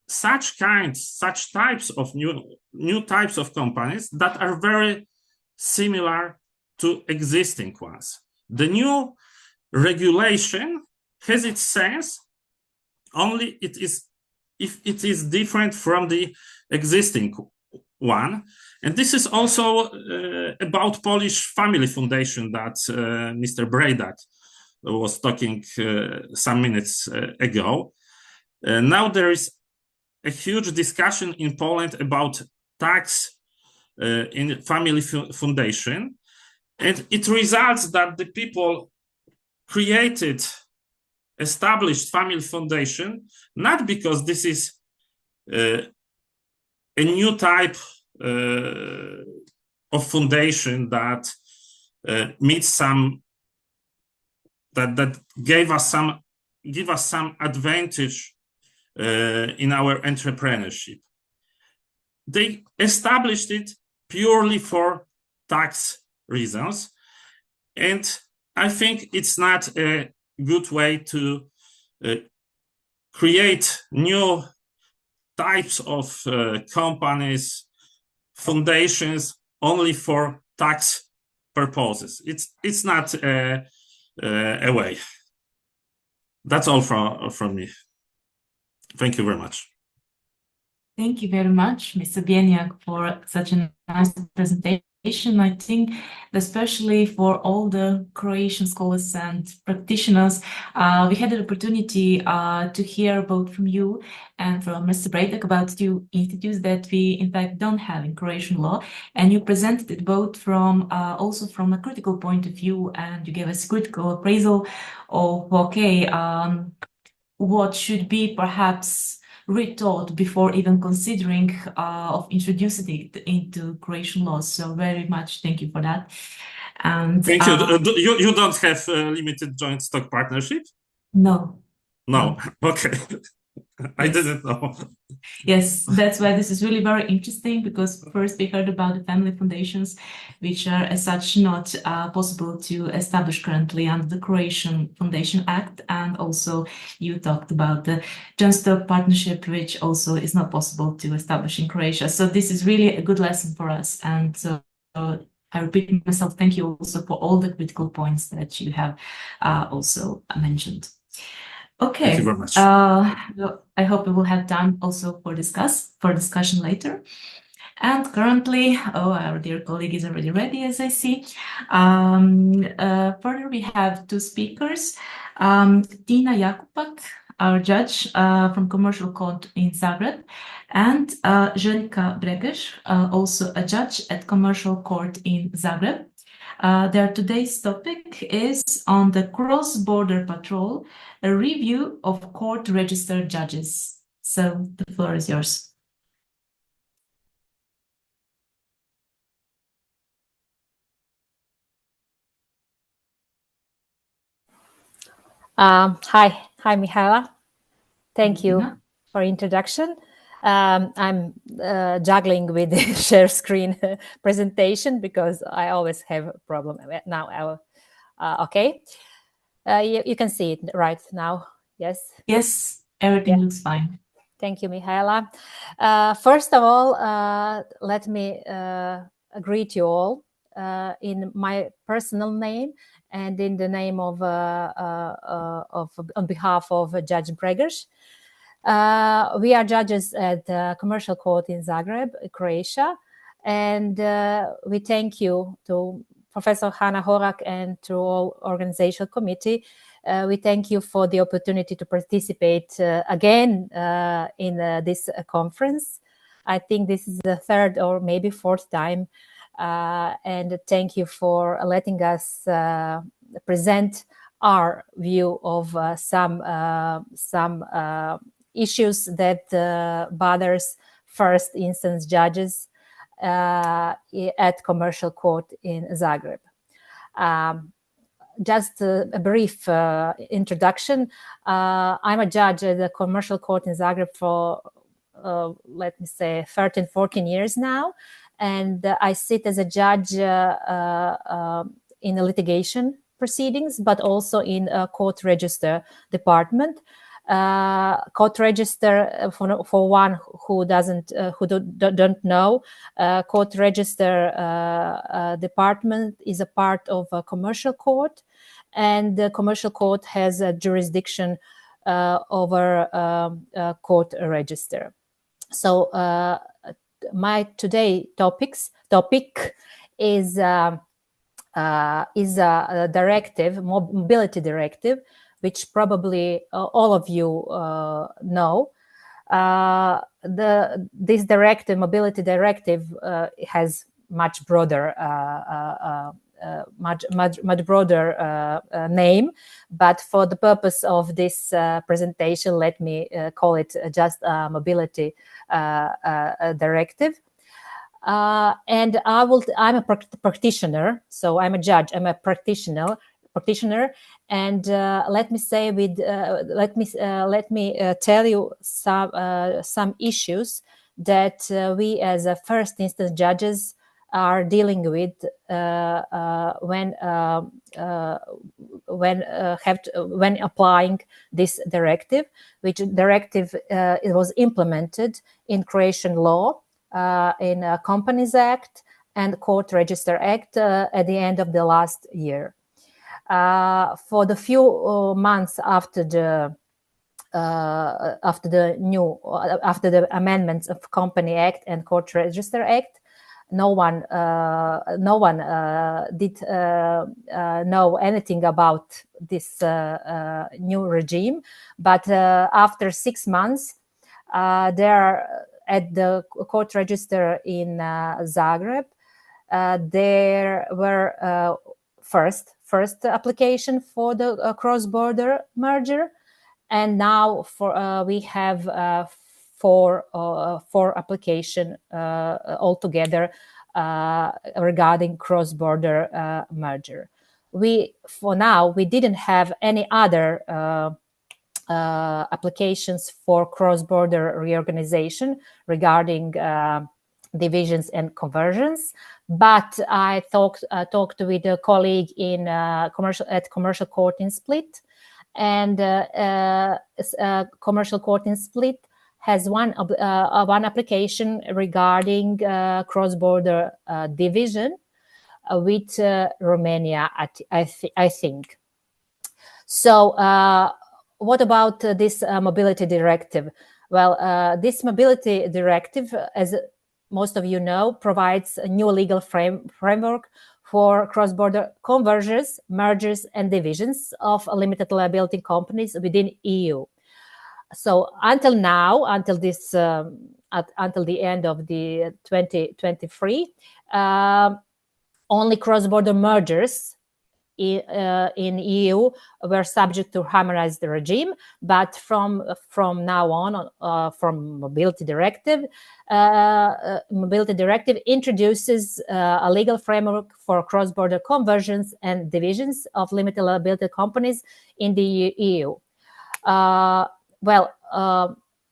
such types of new types of companies that are very similar to existing ones. The new regulation has its sense only if it is different from the existing one. And this is also about Polish Family Foundation that Mr. Brejdak was talking some minutes ago. Now there is a huge discussion in Poland about tax in family foundation, and it results that the people established family foundation not because this is a new type of foundation that meets some that give us some advantage in our entrepreneurship. They established it purely for tax reasons, and I think it's not a good way to create new types of companies, foundations only for tax purposes. It's not a way. That's all from me. Thank you very much. Thank you very much, Mr. Bieniak, for such a nice presentation. I think, especially for all the Croatian scholars and practitioners, we had the opportunity to hear both from you and from Mr. Brejdak about two institutes that we, in fact, don't have in Croatian law. And you presented it both from also from a critical point of view, and you gave us critical appraisal of, okay, what should be perhaps retaught before even considering of introducing it into Croatian law. So very much thank you for that. And thank you. You don't have limited joint stock partnership? No. No. Okay. I didn't know. Yes, that's why this is really very interesting, because first we heard about the family foundations, which are as such not possible to establish currently under the Croatian Foundation Act, and also you talked about the joint stock partnership, which also is not possible to establish in Croatia. So this is really a good lesson for us, and so I repeat myself, thank you also for all the critical points that you have also mentioned. Okay. Thank you very much. I hope we will have time also for discussion later. And currently, our dear colleague is already ready, as I see. Further, we have two speakers. Tina Jakupak, our judge from Commercial Court in Zagreb, and Željka Bregež, also a judge at Commercial Court in Zagreb. Their today's topic is on the cross-border patrol, a review of court registered judges. So the floor is yours. Hi, Mihaela. Thank you for introduction. I'm juggling with the share screen presentation because I always have a problem now. Okay, you can see it right now. Yes. Yes, everything looks fine. Thank you, Mihaela. First of all, let me greet you all in my personal name and in the name of on behalf of Judge Bregež. We are judges at the Commercial Court in Zagreb, Croatia, and we thank you to Professor Hana Horak and to all organizational committee. We thank you for the opportunity to participate again in this conference. I think this is the third or maybe fourth time, and thank you for letting us present our view of some issues that bothers first instance judges at Commercial Court in Zagreb. Just a brief introduction. I'm a judge at the Commercial Court in Zagreb for, let me say, 13, 14 years now. And I sit as a judge in the litigation proceedings, but also in a court register department. Court register, for one who don't know, court register department is a part of a commercial court, and the commercial court has a jurisdiction over court register. So my today topic is a directive, mobility directive, which probably all of you know. This directive, mobility directive, has much broader name, but for the purpose of this presentation, let me call it just a mobility directive. And I'm a practitioner, so I'm a judge. I'm a practitioner, and let me say let me tell you some issues that we as a first instance judges are dealing with when applying this directive, which directive it was implemented in Croatian law, in Companies Act and Court Register Act at the end of the last year. For the few months after the amendments of Company Act and Court Register Act, no one did know anything about this new regime. But after 6 months, there at the court register in Zagreb, there were first application for the cross-border merger, and now we have four application altogether regarding cross-border merger. For now we didn't have any other applications for cross-border reorganization regarding divisions and conversions, but I talked with a colleague in commercial court in Split, and commercial court in Split has one application regarding cross-border division with Romania, I think. So what about this mobility directive? Well, this mobility directive, as most of you know, provides a new legal framework for cross-border conversions, mergers, and divisions of limited liability companies within EU. So until now, until the end of the 2023, only cross-border mergers in EU were subject to harmonized regime, but from now on, from mobility directive introduces a legal framework for cross-border conversions and divisions of limited liability companies in the EU.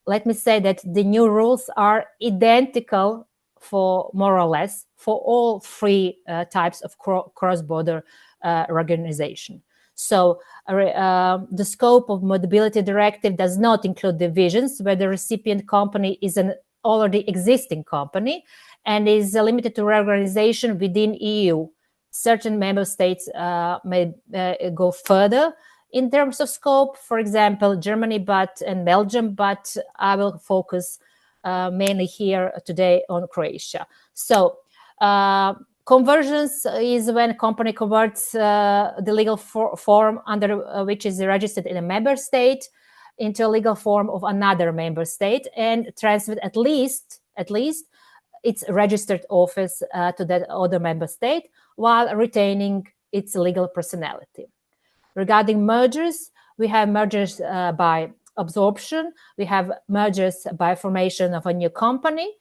Let me say that the new rules are identical for more or less for all three types of cross-border organization. So the scope of mobility directive does not include divisions where the recipient company is an already existing company and is limited to reorganization within EU. Certain member states may go further in terms of scope, for example, Germany and Belgium, but I will focus mainly here today on Croatia. So conversions is when a company converts the legal form under which is registered in a member state into a legal form of another member state and transferred at least its registered office to that other member state while retaining its legal personality. Regarding mergers, we have mergers by absorption, we have mergers by formation of a new company,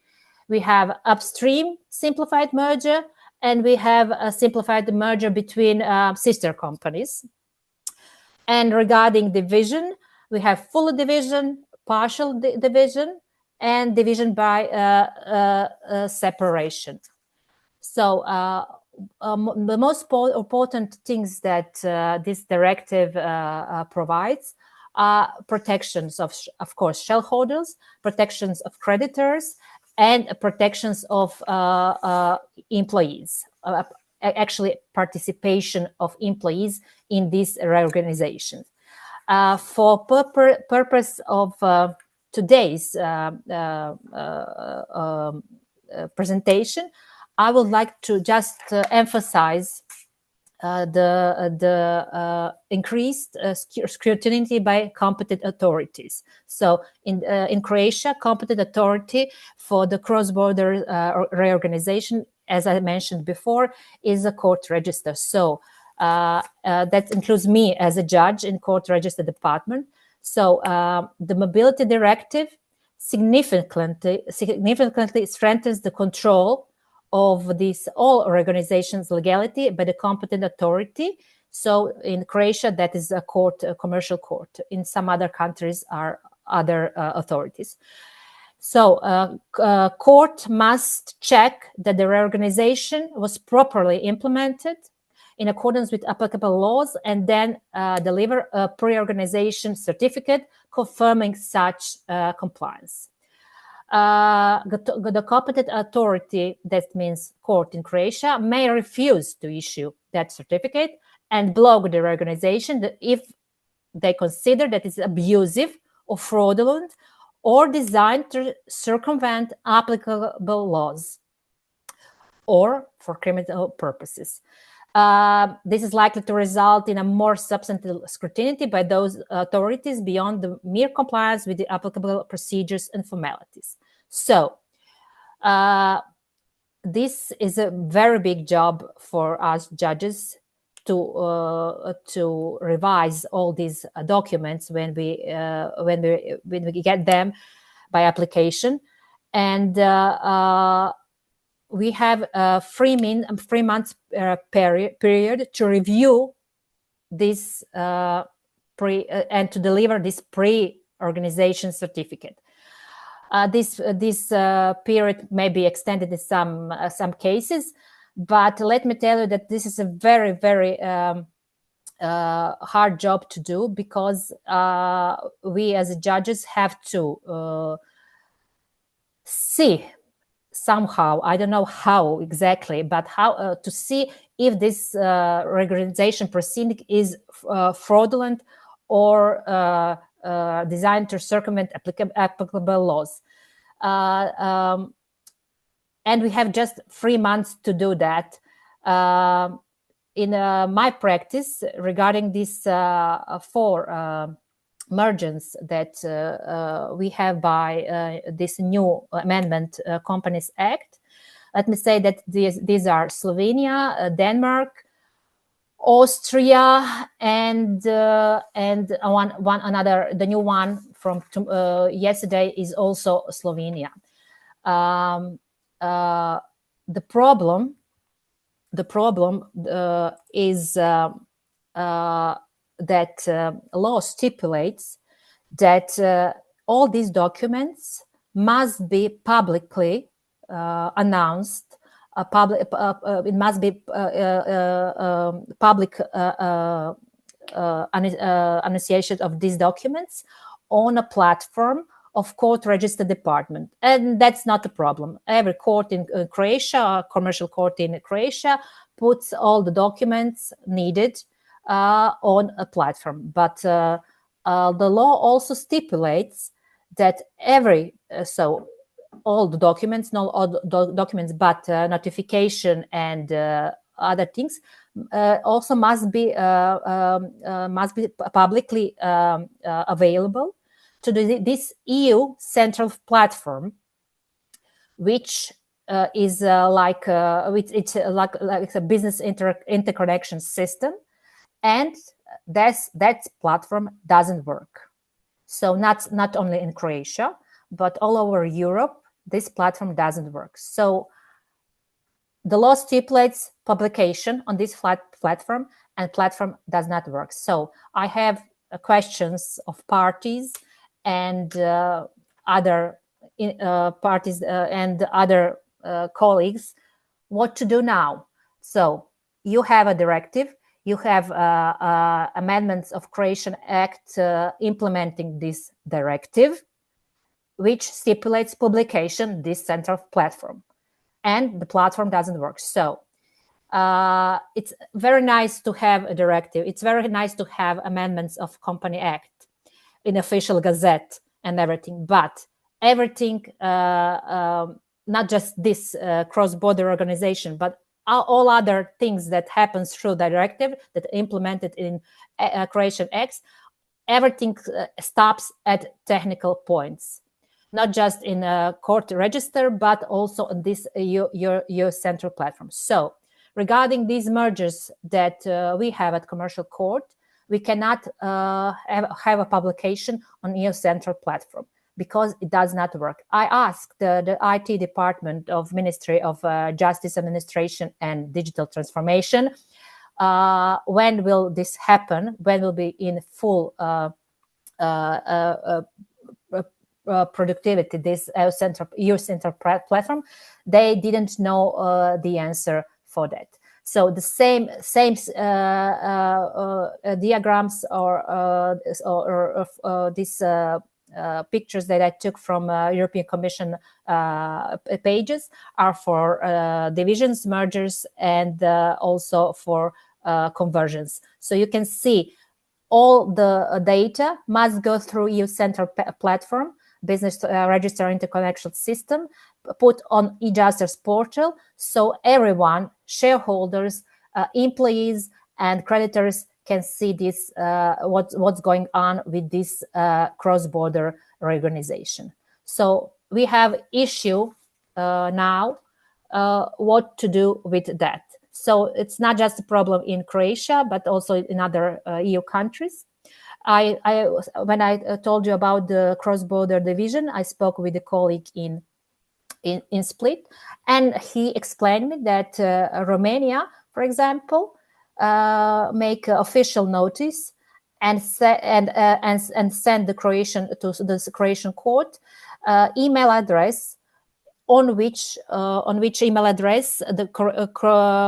we have upstream simplified merger, and we have a simplified merger between sister companies. And regarding division, we have full division, partial division, and division by separation. So the most important things that this directive provides are protections of course, shareholders, protections of creditors, and protections of employees, actually participation of employees in this reorganization. For purpose of today's presentation, I would like to just emphasize the increased scrutiny by competent authorities. So in Croatia, competent authority for the cross-border reorganization, as I mentioned before, is a court register. So that includes me as a judge in court register department. So the mobility directive significantly strengthens the control of this all organizations' legality by the competent authority. So in Croatia, that is a court, a commercial court. In some other countries are other authorities. So court must check that the reorganization was properly implemented in accordance with applicable laws, and then deliver a pre-organization certificate confirming such compliance. The competent authority, that means court in Croatia, may refuse to issue that certificate and block the reorganization if they consider that it's abusive or fraudulent or designed to circumvent applicable laws or for criminal purposes. This is likely to result in a more substantive scrutiny by those authorities beyond the mere compliance with the applicable procedures and formalities. So this is a very big job for us judges to revise all these documents when we get them by application, and we have a 3 months period to review this and to deliver this pre-organization certificate. This period may be extended in some cases, but let me tell you that this is a very, very hard job to do, because we as judges have to see somehow, I don't know how exactly, but how to see if this reorganization proceeding is fraudulent or designed to circumvent applicable laws. And we have just 3 months to do that. In my practice, regarding these 4 mergers that we have by this new amendment, Companies Act, let me say that these are Slovenia, Denmark, Austria, and one another. The new one from yesterday is also Slovenia. The problem is that law stipulates that all these documents must be publicly announced. It must be public annunciation of these documents on a platform of court registered department, and that's not a problem. Every court in Croatia, commercial court in Croatia, puts all the documents needed on a platform. But the law also stipulates that all the documents, not all the documents, but notification and other things also must be publicly available to this EU central platform, which is like it's like a business interconnection system, and that platform doesn't work. So not only in Croatia, but all over Europe, this platform doesn't work. So the law stipulates publication on this platform, and platform does not work. So I have questions of parties and other parties and other colleagues, what to do now. So you have a directive, you have amendments of Croatian Act implementing this directive, which stipulates publication this central platform, and the platform doesn't work. So it's very nice to have a directive. It's very nice to have amendments of Company Act in official gazette and everything, but everything, not just this cross-border organization, but all other things that happens through the directive that implemented in Croatian Acts, everything stops at technical points, not just in a court register, but also on this your central platform. So regarding these mergers that we have at commercial court, we cannot have a publication on EU central platform. because it does not work. I asked the IT department of Ministry of Justice Administration and Digital Transformation, when will this happen? When will be in full productivity, this EU Central platform? They didn't know the answer for that. So the same diagrams or these pictures that I took from European Commission pages are for divisions, mergers, and also for conversions. So you can see all the data must go through EU Central platform, business register interconnection system, put on e-justice portal, so everyone, shareholders, employees, and creditors can see this what's going on with this cross-border reorganization. So we have issue now what to do with that. So it's not just a problem in Croatia, but also in other EU countries. When I told you about the cross-border division, I spoke with a colleague in Split, and he explained me that Romania, for example, make official notice and send the Croatian to the Croatian court email address on which email address the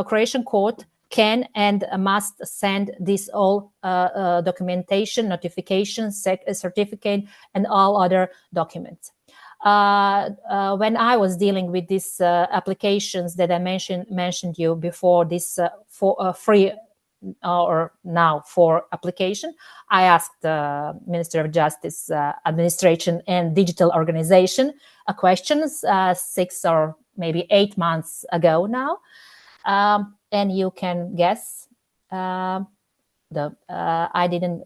Croatian court can and must send this all documentation, notification, certificate, and all other documents. When I was dealing with these applications that I mentioned you before, this free or now for application, I asked the Ministry of Justice Administration and Digital Organization questions 6 or maybe 8 months ago now, and you can guess I didn't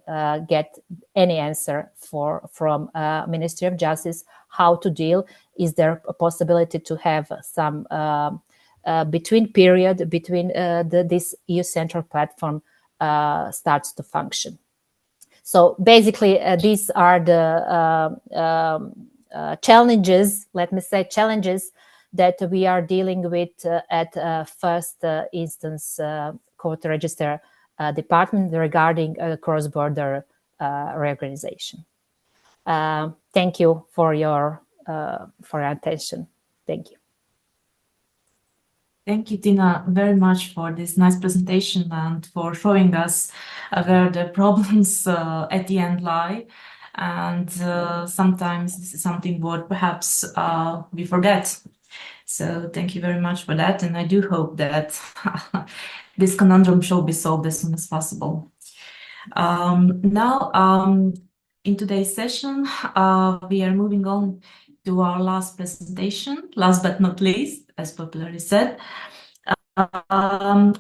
get any answer from Ministry of Justice how to deal. Is there a possibility to have some between period between this EU Central platform starts to function? So basically, these are the challenges, let me say challenges, that we are dealing with at first instance court register department regarding cross-border reorganization. Thank you for your attention. Thank you. Thank you, Tina, very much for this nice presentation and for showing us where the problems at the end lie. And sometimes this is something what perhaps we forget. So thank you very much for that. And I do hope that this conundrum shall be solved as soon as possible. Now, in today's session, we are moving on to our last presentation, last but not least, as popularly said.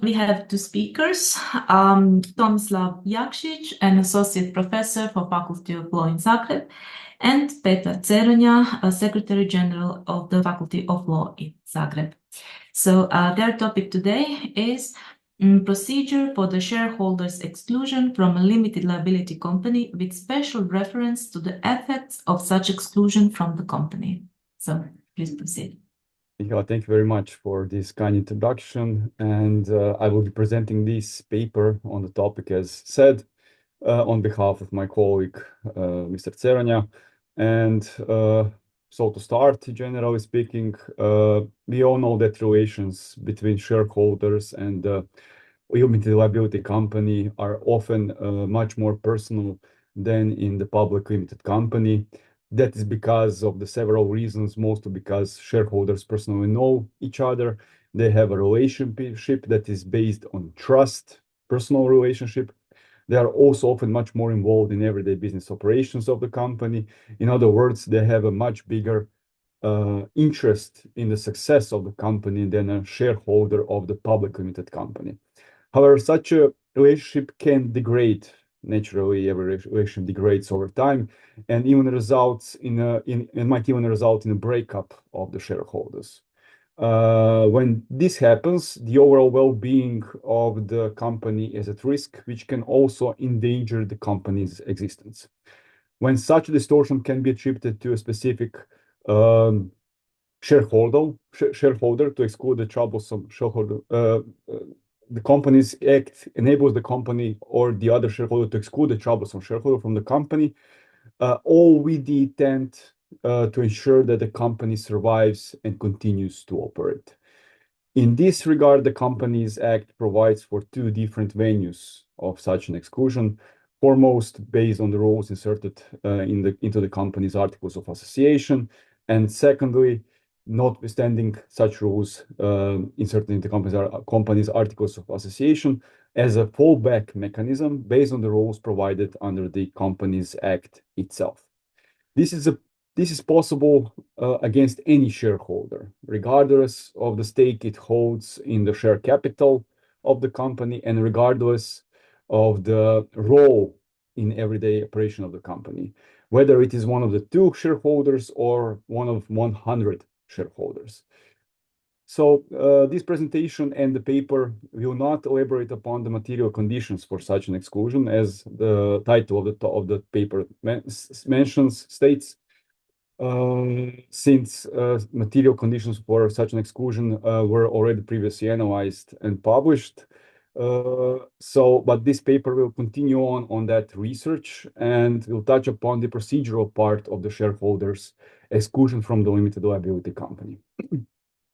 We have two speakers, Tomislav Jakšić, an associate professor for Faculty of Law in Zagreb, and Petar Ceronja, a Secretary General of the Faculty of Law in Zagreb. So their topic today is procedure for the shareholders' exclusion from a limited liability company with special reference to the effects of such exclusion from the company. So please proceed. Yeah, thank you very much for this kind introduction. And I will be presenting this paper on the topic, as said, on behalf of my colleague, Mr. Ceronja. And so to start, generally speaking, we all know that relations between shareholders and limited liability company are often much more personal than in the public limited company. That is because of the several reasons, mostly because shareholders personally know each other. They have a relationship that is based on trust, personal relationship. They are also often much more involved in everyday business operations of the company. In other words, they have a much bigger interest in the success of the company than a shareholder of the public limited company. However, such a relationship can degrade. Naturally, every relation degrades over time, and even results might even result in a breakup of the shareholders. When this happens, the overall well-being of the company is at risk, which can also endanger the company's existence. when such a distortion can be attributed to a specific shareholder to exclude the troublesome shareholder. The Companies Act enables the company or the other shareholder to exclude the troublesome shareholder from the company, all with the intent to ensure that the company survives and continues to operate. In this regard, the Companies Act provides for two different venues of such an exclusion, foremost based on the rules inserted into the company's articles of association, and secondly, notwithstanding such rules inserted into the company's articles of association as a fallback mechanism based on the rules provided under the Companies Act itself. This is possible against any shareholder, regardless of the stake it holds in the share capital of the company and regardless of the role in everyday operation of the company, whether it is one of the two shareholders or one of 100 shareholders. So this presentation and the paper will not elaborate upon the material conditions for such an exclusion, as the title of the paper states. Since material conditions for such an exclusion were already previously analyzed and published. But this paper will continue on that research and will touch upon the procedural part of the shareholders' exclusion from the limited liability company.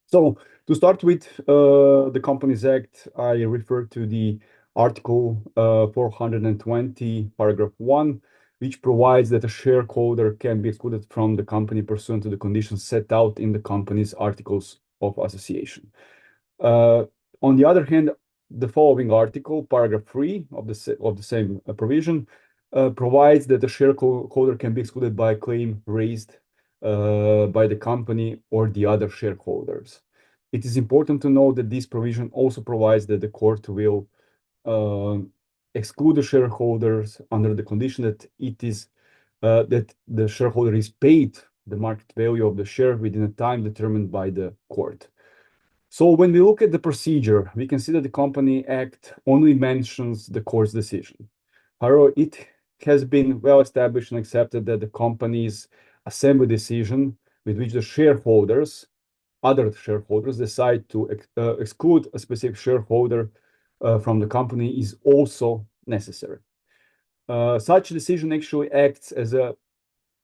So to start with the Companies Act, I refer to the Article 420, paragraph 1, which provides that a shareholder can be excluded from the company pursuant to the conditions set out in the company's articles of association. On the other hand, the following article, paragraph 3 of the same provision, provides that the shareholder can be excluded by a claim raised by the company or the other shareholders. It is important to note that this provision also provides that the court will exclude the shareholders under the condition that that the shareholder is paid the market value of the share within a time determined by the court. So when we look at the procedure, we can see that the Companies Act only mentions the court's decision. However, it has been well established and accepted that the company's assembly decision with which the other shareholders decide to exclude a specific shareholder from the company is also necessary. Such a decision actually acts as a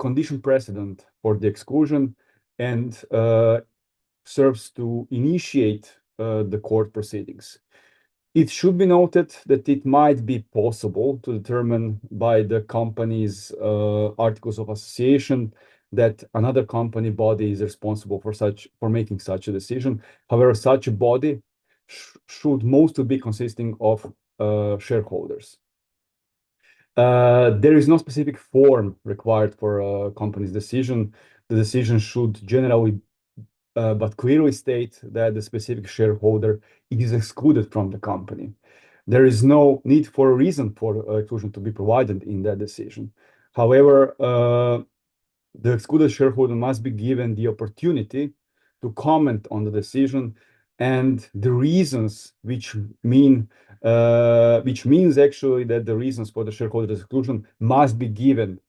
condition precedent for the exclusion and serves to initiate the court proceedings. It should be noted that it might be possible to determine by the company's articles of association that another company body is responsible for making such a decision. However, such a body should mostly be consisting of shareholders. There is no specific form required for a company's decision. The decision should generally but clearly state that the specific shareholder is excluded from the company. There is no need for a reason for exclusion to be provided in that decision. However, the excluded shareholder must be given the opportunity to comment on the decision and the reasons, which means actually that the reasons for the shareholder exclusion must be given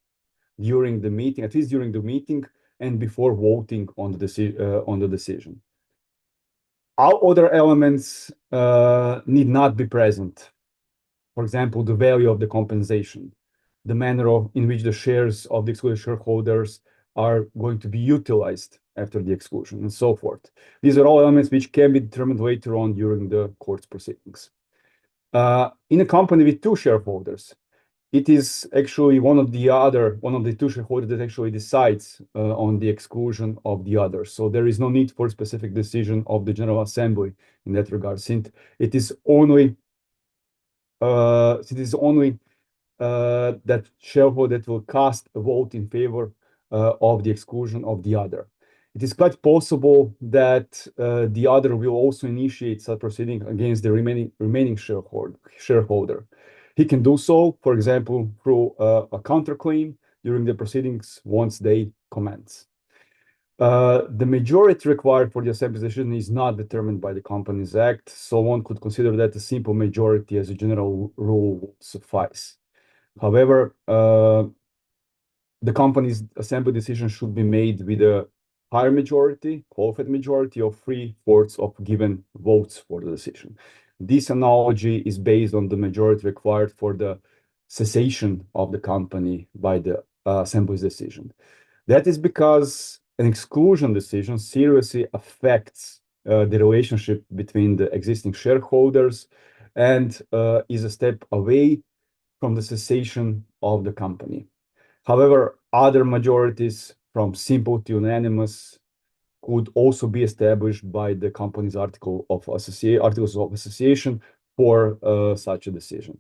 during the meeting, at least during the meeting, and before voting on the decision. All other elements need not be present. For example, the value of the compensation, the manner in which the shares of the excluded shareholders are going to be utilized after the exclusion, and so forth. These are all elements which can be determined later on during the court's proceedings. In a company with two shareholders, it is actually one of the two shareholders that actually decides on the exclusion of the other. So there is no need for a specific decision of the General Assembly in that regard, since it is only that shareholder that will cast a vote in favor of the exclusion of the other. It is quite possible that the other will also initiate such proceeding against the remaining shareholder. He can do so, for example, through a counterclaim during the proceedings once they commence. The majority required for the assembly's decision is not determined by the Companies Act, so one could consider that a simple majority as a general rule would suffice. However, the company's assembly decision should be made with a higher majority, qualified majority of 3/4 of given votes for the decision. This analogy is based on the majority required for the cessation of the company by the assembly's decision. That is because an exclusion decision seriously affects the relationship between the existing shareholders and is a step away from the cessation of the company. However, other majorities from simple to unanimous could also be established by the company's articles of association for such a decision.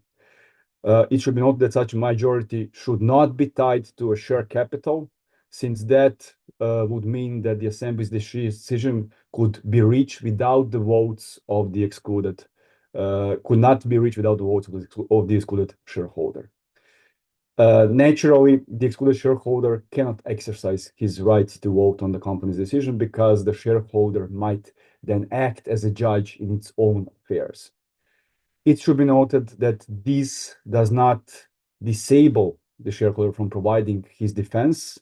It should be noted that such a majority should not be tied to a share capital, since that would mean that the assembly's decision could be reached without the votes of the excluded, could not be reached without the votes of the excluded shareholder. Naturally, the excluded shareholder cannot exercise his right to vote on the company's decision because the shareholder might then act as a judge in its own affairs. It should be noted that this does not disable the shareholder from providing his defense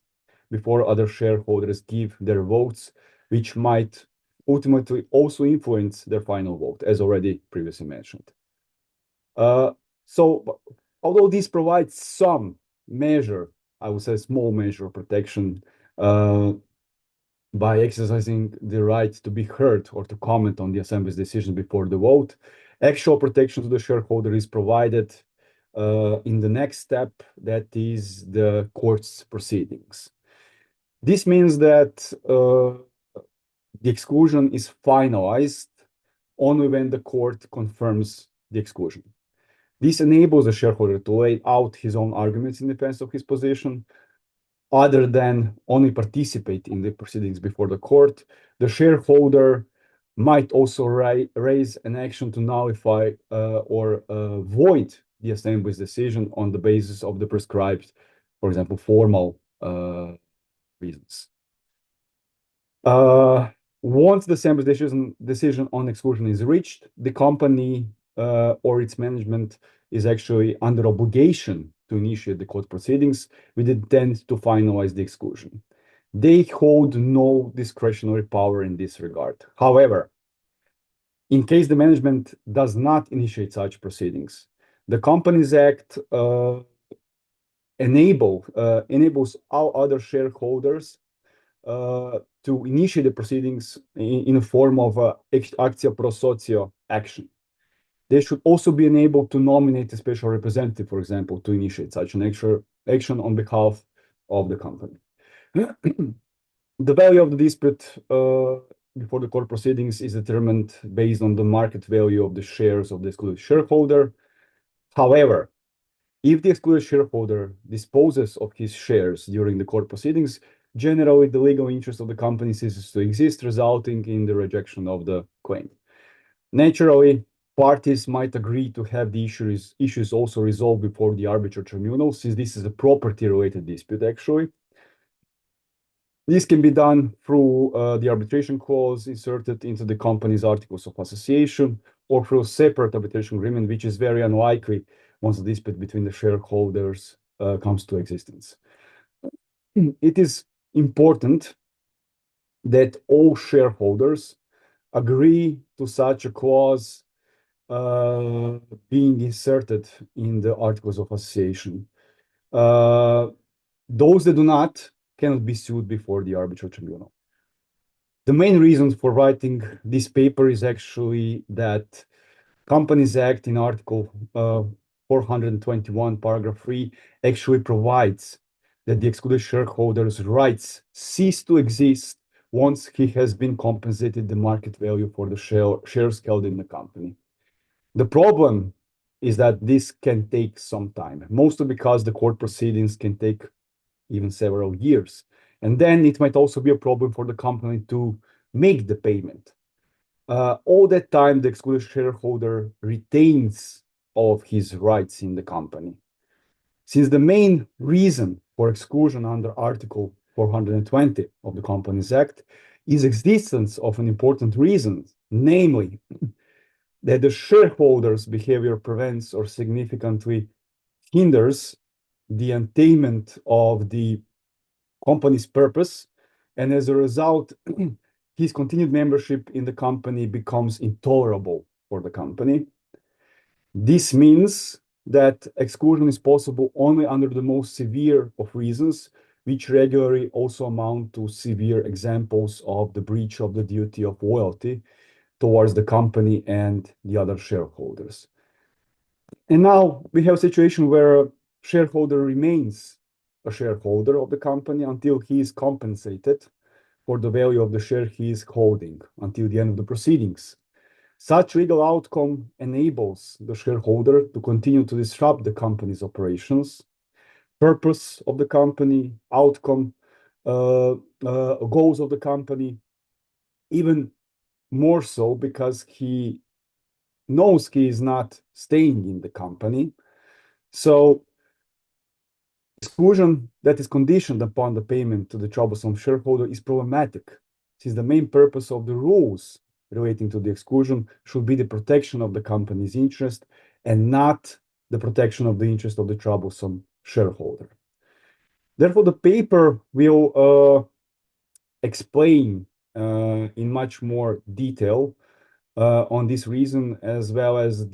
before other shareholders give their votes, which might ultimately also influence their final vote, as already previously mentioned. So, although this provides some measure, I would say small measure of protection by exercising the right to be heard or to comment on the assembly's decision before the vote, actual protection to the shareholder is provided in the next step, that is the court's proceedings. This means that the exclusion is finalized only when the court confirms the exclusion. This enables the shareholder to lay out his own arguments in defense of his position. Other than only participate in the proceedings before the court, the shareholder might also raise an action to nullify or void the assembly's decision on the basis of the prescribed, for example, formal reasons. Once the assembly's decision on exclusion is reached, the company or its management is actually under obligation to initiate the court proceedings with intent to finalize the exclusion. They hold no discretionary power in this regard. However, in case the management does not initiate such proceedings, the Companies Act enables all other shareholders to initiate the proceedings in a form of actio pro socio action. They should also be enabled to nominate a special representative, for example, to initiate such an action on behalf of the company. The value of the dispute before the court proceedings is determined based on the market value of the shares of the excluded shareholder. However, if the excluded shareholder disposes of his shares during the court proceedings, generally the legal interest of the company ceases to exist, resulting in the rejection of the claim. Naturally, parties might agree to have the issues also resolved before the arbitral tribunal, since this is a property-related dispute, actually. This can be done through the arbitration clause inserted into the company's articles of association or through a separate arbitration agreement, which is very unlikely once the dispute between the shareholders comes to existence. It is important that all shareholders agree to such a clause being inserted in the articles of association. Those that do not cannot be sued before the arbitral tribunal. The main reason for writing this paper is actually that Companies Act in Article 421, paragraph 3, actually provides that the excluded shareholder's rights cease to exist once he has been compensated the market value for the shares held in the company. The problem is that this can take some time, mostly because the court proceedings can take even several years. And then it might also be a problem for the company to make the payment. All that time, the excluded shareholder retains all of his rights in the company. Since the main reason for exclusion under Article 420 of the Companies Act is existence of an important reason, namely that the shareholder's behavior prevents or significantly hinders the attainment of the company's purpose, and as a result, his continued membership in the company becomes intolerable for the company. This means that exclusion is possible only under the most severe of reasons, which regularly also amount to severe examples of the breach of the duty of loyalty towards the company and the other shareholders. And now we have a situation where a shareholder remains a shareholder of the company until he is compensated for the value of the share he is holding until the end of the proceedings. Such legal outcome enables the shareholder to continue to disrupt the company's operations, purpose of the company, outcome, goals of the company, even more so because he knows he is not staying in the company. So exclusion that is conditioned upon the payment to the troublesome shareholder is problematic, since the main purpose of the rules relating to the exclusion should be the protection of the company's interest and not the protection of the interest of the troublesome shareholder. Therefore, the paper will explain in much more detail on this reason, as well as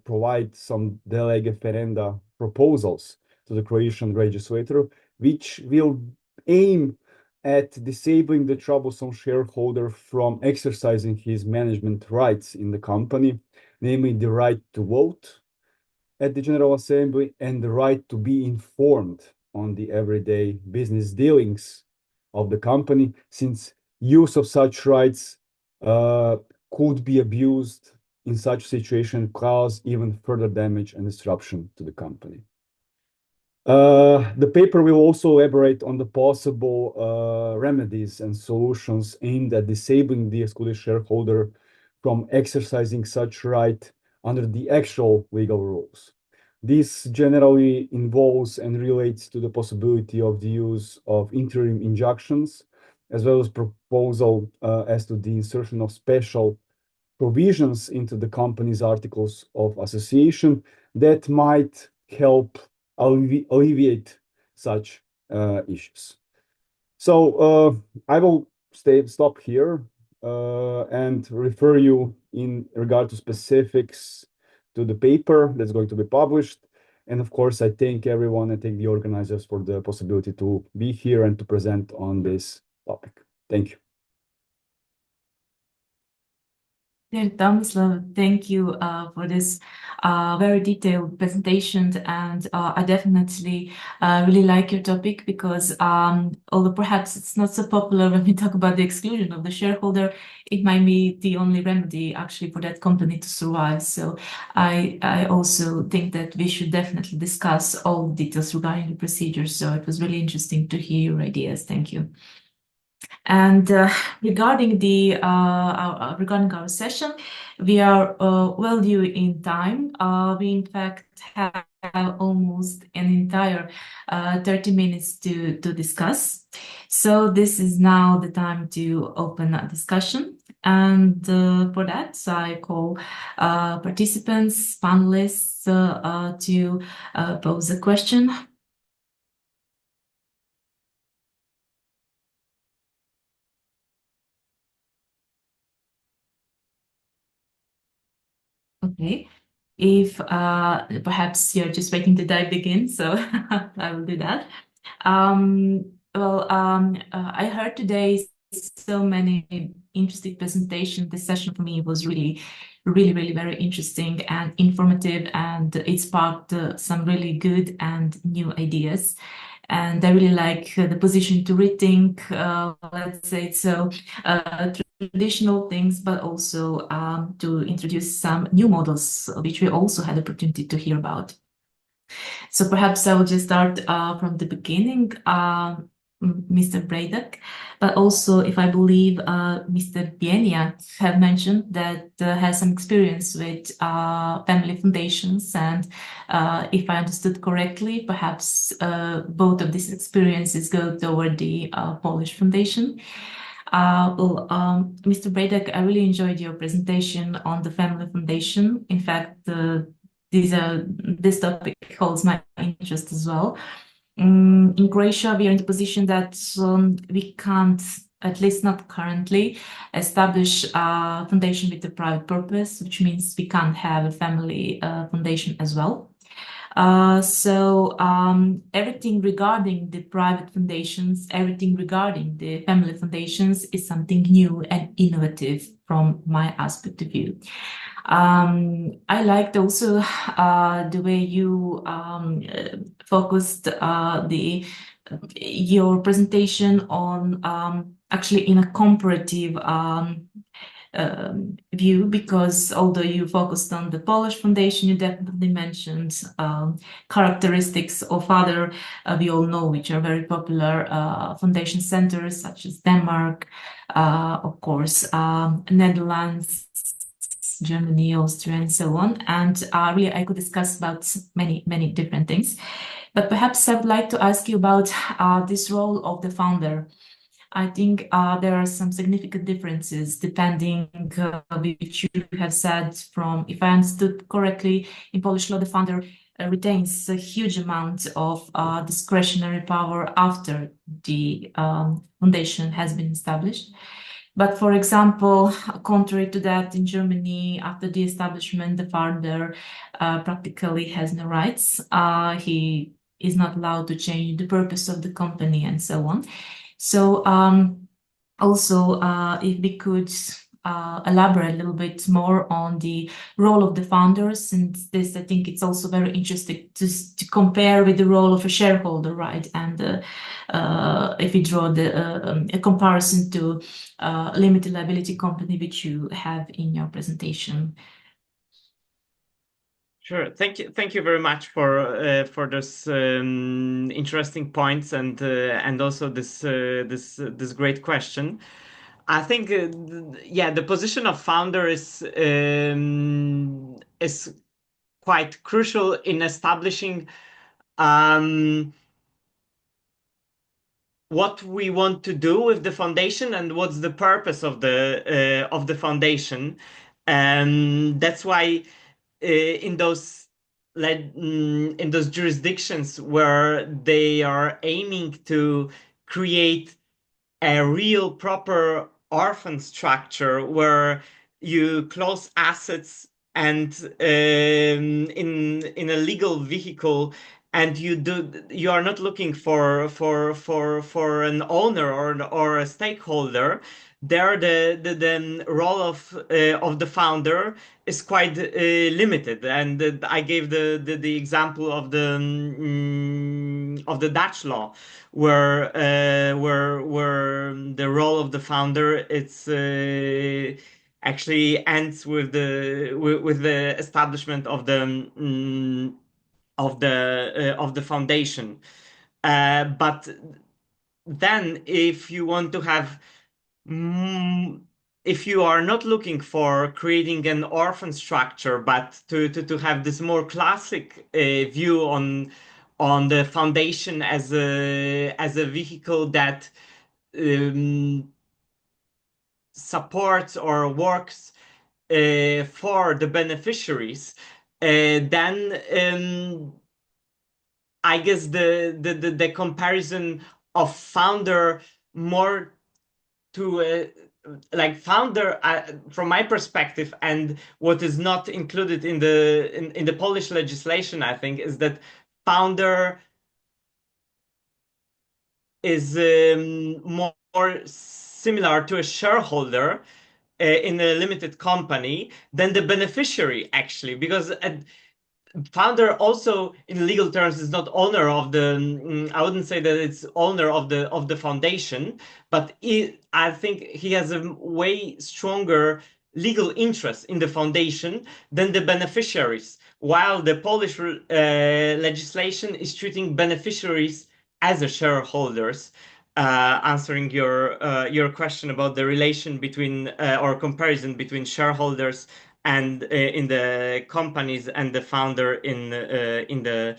provide some de lege ferenda proposals to the Croatian legislator, which will aim at disabling the troublesome shareholder from exercising his management rights in the company, namely the right to vote at the General Assembly and the right to be informed on the everyday business dealings of the company, since use of such rights could be abused in such situation, cause even further damage and disruption to the company. The paper will also elaborate on the possible remedies and solutions aimed at disabling the excluded shareholder from exercising such right under the actual legal rules. This generally involves and relates to the possibility of the use of interim injunctions, as well as proposal as to the insertion of special provisions into the company's articles of association that might help alleviate such issues. So I will stop here and refer you in regard to specifics to the paper that's going to be published. And of course, I thank everyone and thank the organizers for the possibility to be here and to present on this topic. Thank you. Dear Tomislav, thank you for this very detailed presentation, and I definitely really like your topic because although perhaps it's not so popular when we talk about the exclusion of the shareholder, it might be the only remedy actually for that company to survive. So I also think that we should definitely discuss all details regarding the procedures. So it was really interesting to hear your ideas. Thank you. And regarding our session, we are well due in time. We in fact have almost an entire 30 minutes to discuss. So this is now the time to open a discussion. And for that, I call participants, panelists to pose a question. Okay, if perhaps you're just waiting to dive begin, so I will do that. I heard today so many interesting presentations. This session for me was really very interesting and informative, and it sparked some really good and new ideas. And I really like the position to rethink, let's say so, traditional things, but also to introduce some new models, which we also had the opportunity to hear about. So perhaps I will just start from the beginning, Mr. Braddock, but also if I believe Mr. Bienia have mentioned that has some experience with family foundations, and if I understood correctly, perhaps both of these experiences go toward the Polish Foundation. Mr. Braddock, I really enjoyed your presentation on the Family Foundation. In fact, this topic holds my interest as well. In Croatia, we are in the position that we can't, at least not currently, establish a foundation with a private purpose, which means we can't have a family foundation as well. So everything regarding the private foundations, everything regarding the family foundations is something new and innovative from my aspect of view. I liked also the way you focused your presentation on actually in a comparative view, because although you focused on the Polish foundation, you definitely mentioned characteristics of other, we all know, which are very popular foundation centers, such as Denmark, of course, Netherlands, Germany, Austria, and so on. And really, I could discuss about many different things. But perhaps I would like to ask you about this role of the founder. I think there are some significant differences depending which you have said from, if I understood correctly, in Polish law, the founder retains a huge amount of discretionary power after the foundation has been established. But for example, contrary to that, in Germany, after the establishment, the founder practically has no rights. He is not allowed to change the purpose of the company and so on. So also, if we could elaborate a little bit more on the role of the founders, and this, I think it's also very interesting to compare with the role of a shareholder, right? And if we draw a comparison to a limited liability company, which you have in your presentation. Sure. Thank you very much for those interesting points and also this great question. I think yeah, the position of founder is quite crucial in establishing what we want to do with the foundation and what's the purpose of the foundation. That's why in those jurisdictions where they are aiming to create a real proper orphan structure where you close assets and in a legal vehicle, and you are not looking for an owner or a stakeholder. There the role of the founder is quite limited, and I gave the example of the Dutch law, where the role of the founder actually ends with the establishment of the foundation. But then, if you want to have if you are not looking for creating an orphan structure, but to have this more classic view on the foundation as a vehicle that supports or works for the beneficiaries, then I guess the comparison of founder more to like founder from my perspective, and what is not included in the Polish legislation, I think, is that founder is more similar to a shareholder in a limited company than the beneficiary, actually, because founder also in legal terms is not owner of the I wouldn't say that it's owner of the foundation, but I think he has a way stronger legal interest in the foundation than the beneficiaries, while the Polish legislation is treating beneficiaries as a shareholders. Answering your question about the relation between or comparison between shareholders and in the companies and the founder in the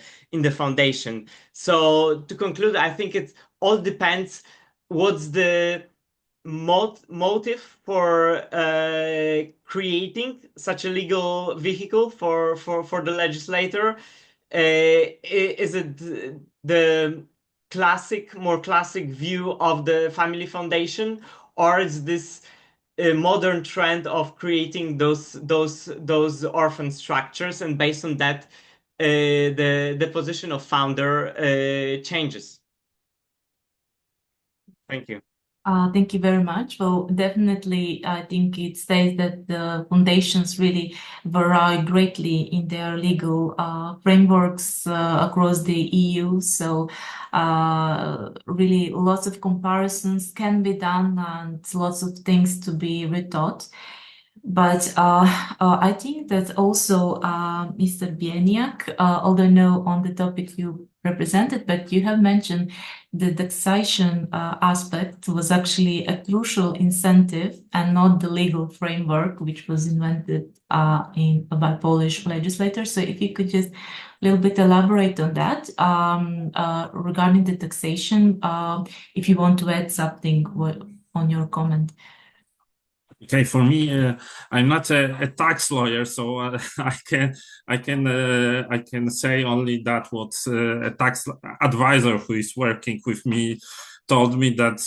foundation. So to conclude, I think it all depends what's the motive for creating such a legal vehicle for the legislator. Is it the more classic view of the family foundation, or is this a modern trend of creating those orphan structures, and based on that, the position of founder changes? Thank you. Thank you very much. Well, definitely, I think it states that the foundations really vary greatly in their legal frameworks across the EU. So really lots of comparisons can be done and lots of things to be retaught. But I think that also Mr. Bieniak, although no on the topic you represented, but you have mentioned the taxation aspect was actually a crucial incentive and not the legal framework, which was invented by Polish legislators. So if you could just a little bit elaborate on that regarding the taxation, if you want to add something on your comment. Okay, for me, I'm not a tax lawyer, so I can say only that what a tax advisor who is working with me told me, that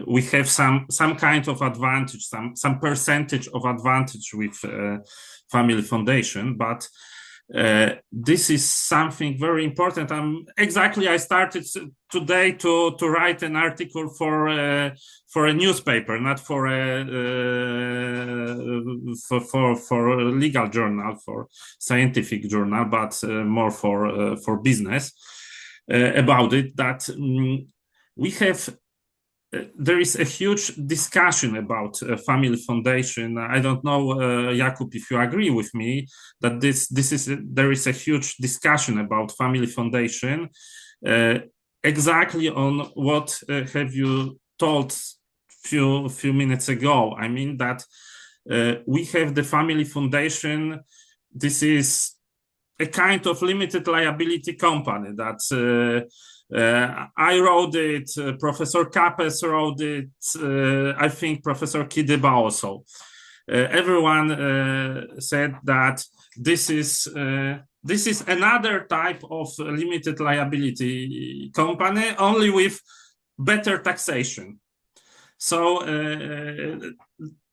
we have some kind of advantage, some percentage of advantage with family foundation, but this is something very important. I started today to write an article for a newspaper, not for a legal journal, for scientific journal, but more for business about it. That we have. There is a huge discussion about family foundation. I don't know, Jakub, if you agree with me that there is a huge discussion about family foundation. Exactly on what have you told few minutes ago. I mean that we have the family foundation. This is a kind of limited liability company that. I wrote it, Professor Capes wrote it, I think Professor Kidyba also. Everyone said that this is another type of limited liability company, only with better taxation. So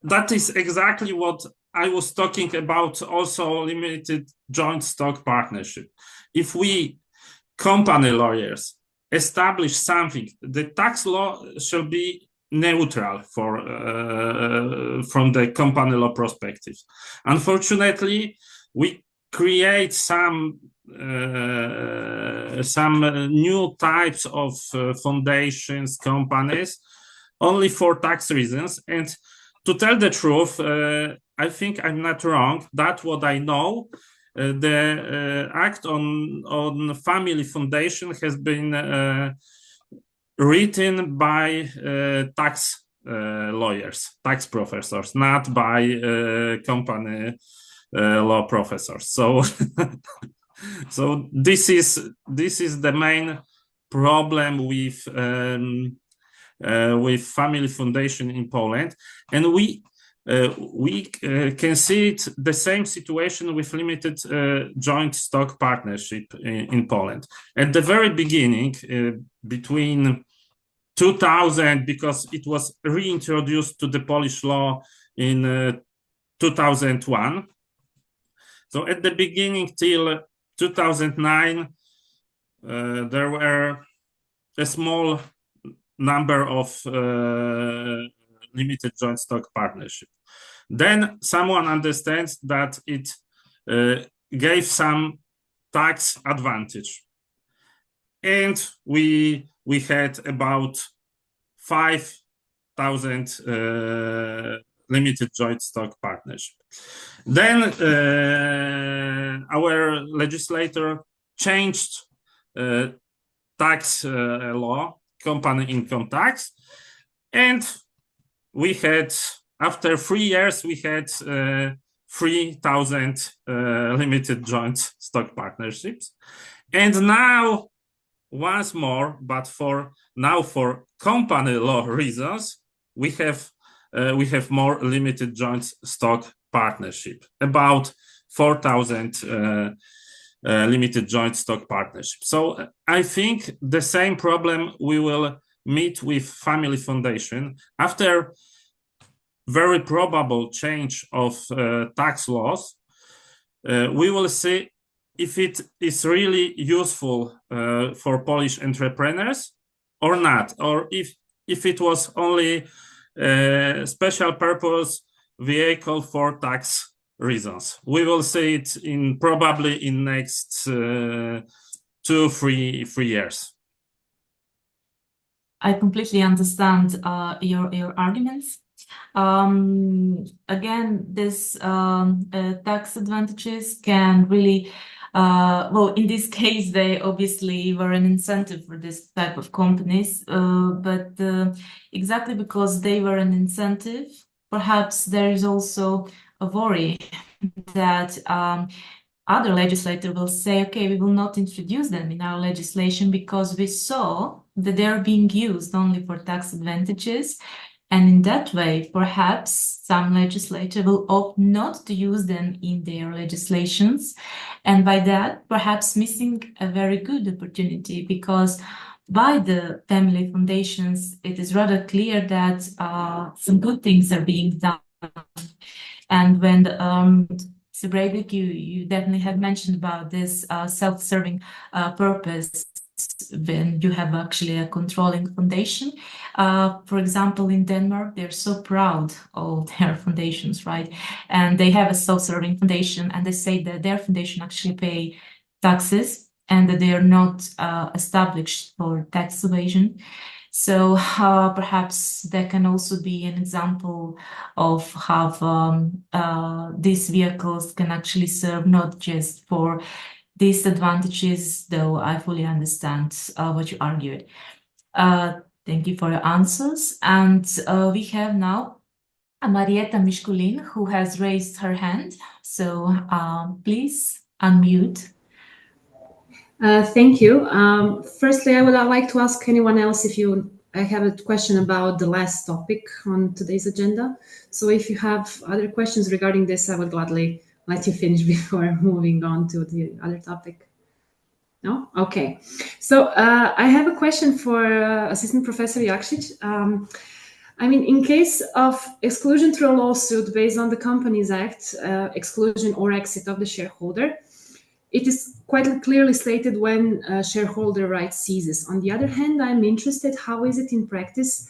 that is exactly what I was talking about, also limited joint stock partnership. If we company lawyers establish something, the tax law shall be neutral from the company law perspective. Unfortunately, we create some new types of foundations, companies, only for tax reasons. And to tell the truth, I think I'm not wrong. That's what I know. The Act on Family Foundation has been written by tax lawyers, tax professors, not by company law professors. So, so this is the main problem with family foundation in Poland, and we can see it the same situation with limited joint stock partnership in Poland. At the very beginning, between 2000, because it was reintroduced to the Polish law in 2001. So at the beginning till 2009, there were a small number of limited joint stock partnership. Then someone understands that it gave some tax advantage, and we had about 5,000 limited joint stock partnership. Then our legislator changed tax law, company income tax, and we had, after 3 years, we had 3,000 limited joint stock partnerships. And now, once more, but for company law reasons, we have more limited joint stock partnership, about 4,000 limited joint stock partnership. So I think the same problem we will meet with family foundation after very probable change of tax laws. We will see if it is really useful for Polish entrepreneurs or not, or if it was only a special purpose vehicle for tax reasons. We will see it probably in next 2-3 years. I completely understand your arguments. Again, this tax advantages can really, well, in this case, they obviously were an incentive for this type of companies, but exactly because they were an incentive, perhaps there is also a worry that other legislator will say, okay, we will not introduce them in our legislation because we saw that they're being used only for tax advantages. And in that way, perhaps some legislator will opt not to use them in their legislations. And by that, perhaps missing a very good opportunity, because by the family foundations, it is rather clear that some good things are being done. And when Mr. Breivik, you definitely have mentioned about this self-serving purpose when you have actually a controlling foundation. For example, in Denmark, they're so proud of their foundations, right? And they have a self-serving foundation, and they say that their foundation actually pay taxes and that they are not established for tax evasion. So perhaps that can also be an example of how these vehicles can actually serve not just for disadvantages, though I fully understand what you argued. Thank you for your answers. And we have now Marietta Mishkulin, who has raised her hand. So please unmute. Thank you. Firstly, I would like to ask anyone else if I have a question about the last topic on today's agenda. So if you have other questions regarding this, I would gladly let you finish before moving on to the other topic. No? Okay. So I have a question for Assistant Professor Jakšić. I mean, in case of exclusion through a lawsuit based on the Companies Act, exclusion or exit of the shareholder, it is quite clearly stated when shareholder rights ceases. On the other hand, I'm interested, how is it in practice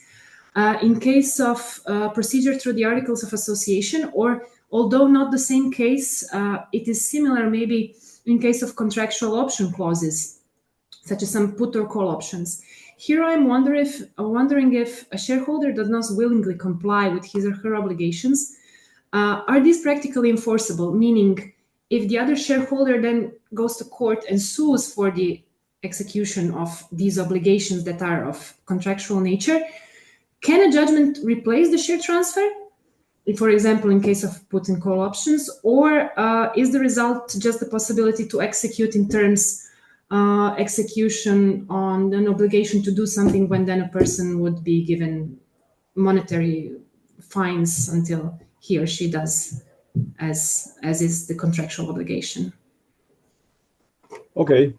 in case of procedure through the Articles of Association, or although not the same case, it is similar maybe in case of contractual option clauses, such as some put or call options. Here I'm wondering if a shareholder does not willingly comply with his or her obligations, are these practically enforceable? Meaning, if the other shareholder then goes to court and sues for the execution of these obligations that are of contractual nature, can a judgment replace the share transfer? For example, in case of put and call options, or is the result just the possibility to execute in terms execution on an obligation to do something when then a person would be given monetary fines until he or she does as is the contractual obligation? Okay,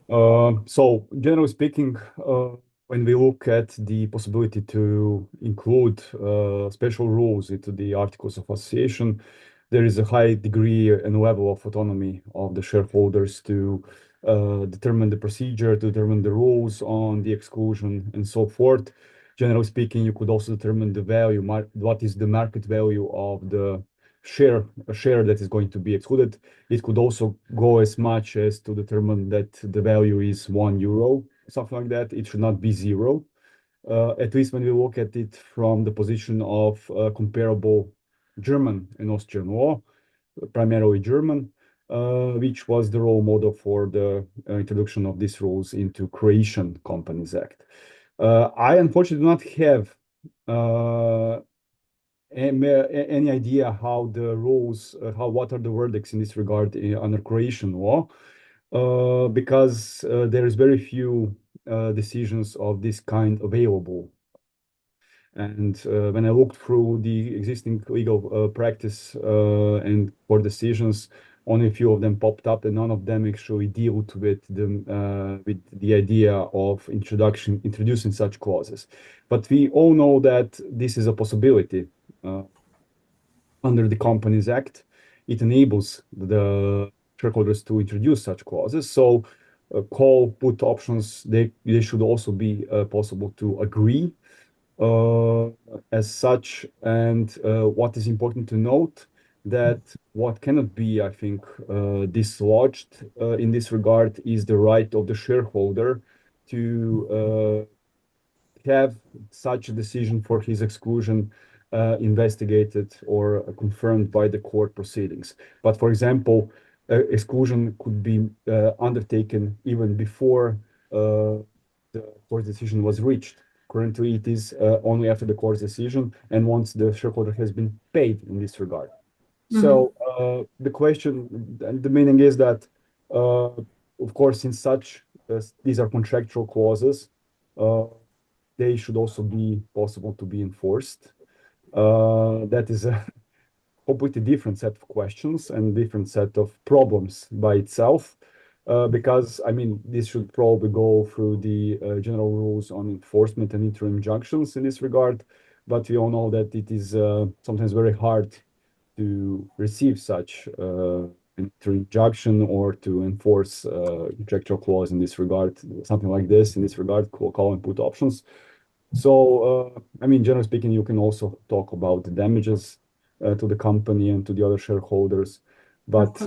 so generally speaking, when we look at the possibility to include special rules into the Articles of Association, there is a high degree and level of autonomy of the shareholders to determine the procedure, to determine the rules on the exclusion and so forth. Generally speaking, you could also determine the value, what is the market value of the share that is going to be excluded. It could also go as much as to determine that the value is €1, something like that. It should not be zero, at least when we look at it from the position of comparable German and Austrian law, primarily German, which was the role model for the introduction of these rules into Croatian Companies Act. I unfortunately do not have any idea how the rules, what are the verdicts in this regard under Croatian law, because there is very few decisions of this kind available. And when I looked through the existing legal practice and court decisions, only a few of them popped up, and none of them actually dealt with the idea of introducing such clauses. But we all know that this is a possibility under the Companies Act. It enables the shareholders to introduce such clauses. So call put options, they should also be possible to agree as such. And what is important to note, that what cannot be, I think, dislodged in this regard is the right of the shareholder to have such a decision for his exclusion investigated or confirmed by the court proceedings. But for example, exclusion could be undertaken even before the court decision was reached. Currently, it is only after the court's decision and once the shareholder has been paid in this regard. So the question, the meaning is that, of course, in such, these are contractual clauses, they should also be possible to be enforced. That is a completely different set of questions and different set of problems by itself, because, I mean, this should probably go through the general rules on enforcement and interim injunctions in this regard. But we all know that it is sometimes very hard to receive such injunction or to enforce contractual clause in this regard, something like this in this regard, call and put options. So, I mean, generally speaking, you can also talk about the damages to the company and to the other shareholders. But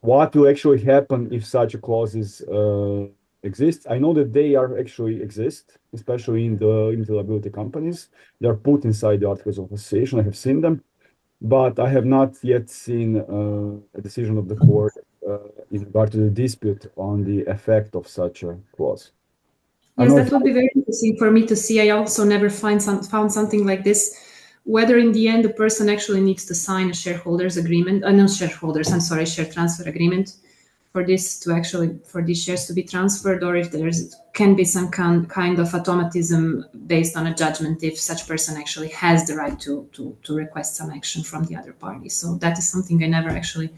what will actually happen if such a clauses exist? I know that they are actually exist, especially in the limited liability companies. They are put inside the Articles of Association. I have seen them. But I have not yet seen a decision of the court in regard to the dispute on the effect of such a clause. Yes, that would be very interesting for me to see. I also never found something like this, whether in the end the person actually needs to sign a shareholders agreement, not shareholders, I'm sorry, share transfer agreement for this to actually, for these shares to be transferred, or if can be some kind of automatism based on a judgment if such person actually has the right to request some action from the other party. So that is something I never actually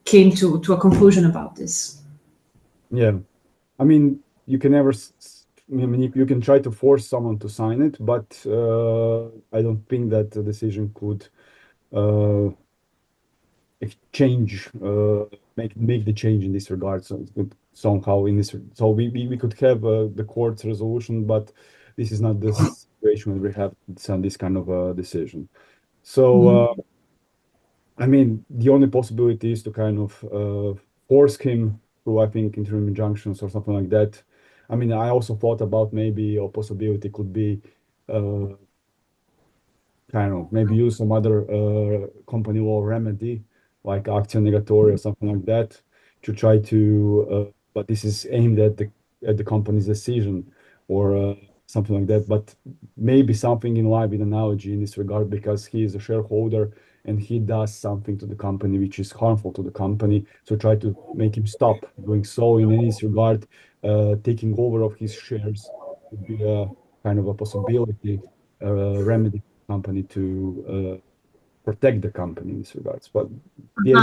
came to a conclusion about this. Yeah, I mean, you can never, I mean, you can try to force someone to sign it, but I don't think that the decision could change, make the change in this regard. So it could somehow in this, so we could have the court's resolution, but this is not the situation where we have this kind of a decision. So I mean, the only possibility is to kind of force him through, I think, interim injunctions or something like that. I mean, I also thought about maybe a possibility could be kind of maybe use some other company law remedy, like actio negatoria or something like that, to try to, but this is aimed at the company's decision or something like that. But maybe something in line with analogy in this regard, because he is a shareholder and he does something to the company which is harmful to the company. So try to make him stop doing so in this regard. Taking over of his shares would be a kind of a possibility remedy company to protect the company in this regards. But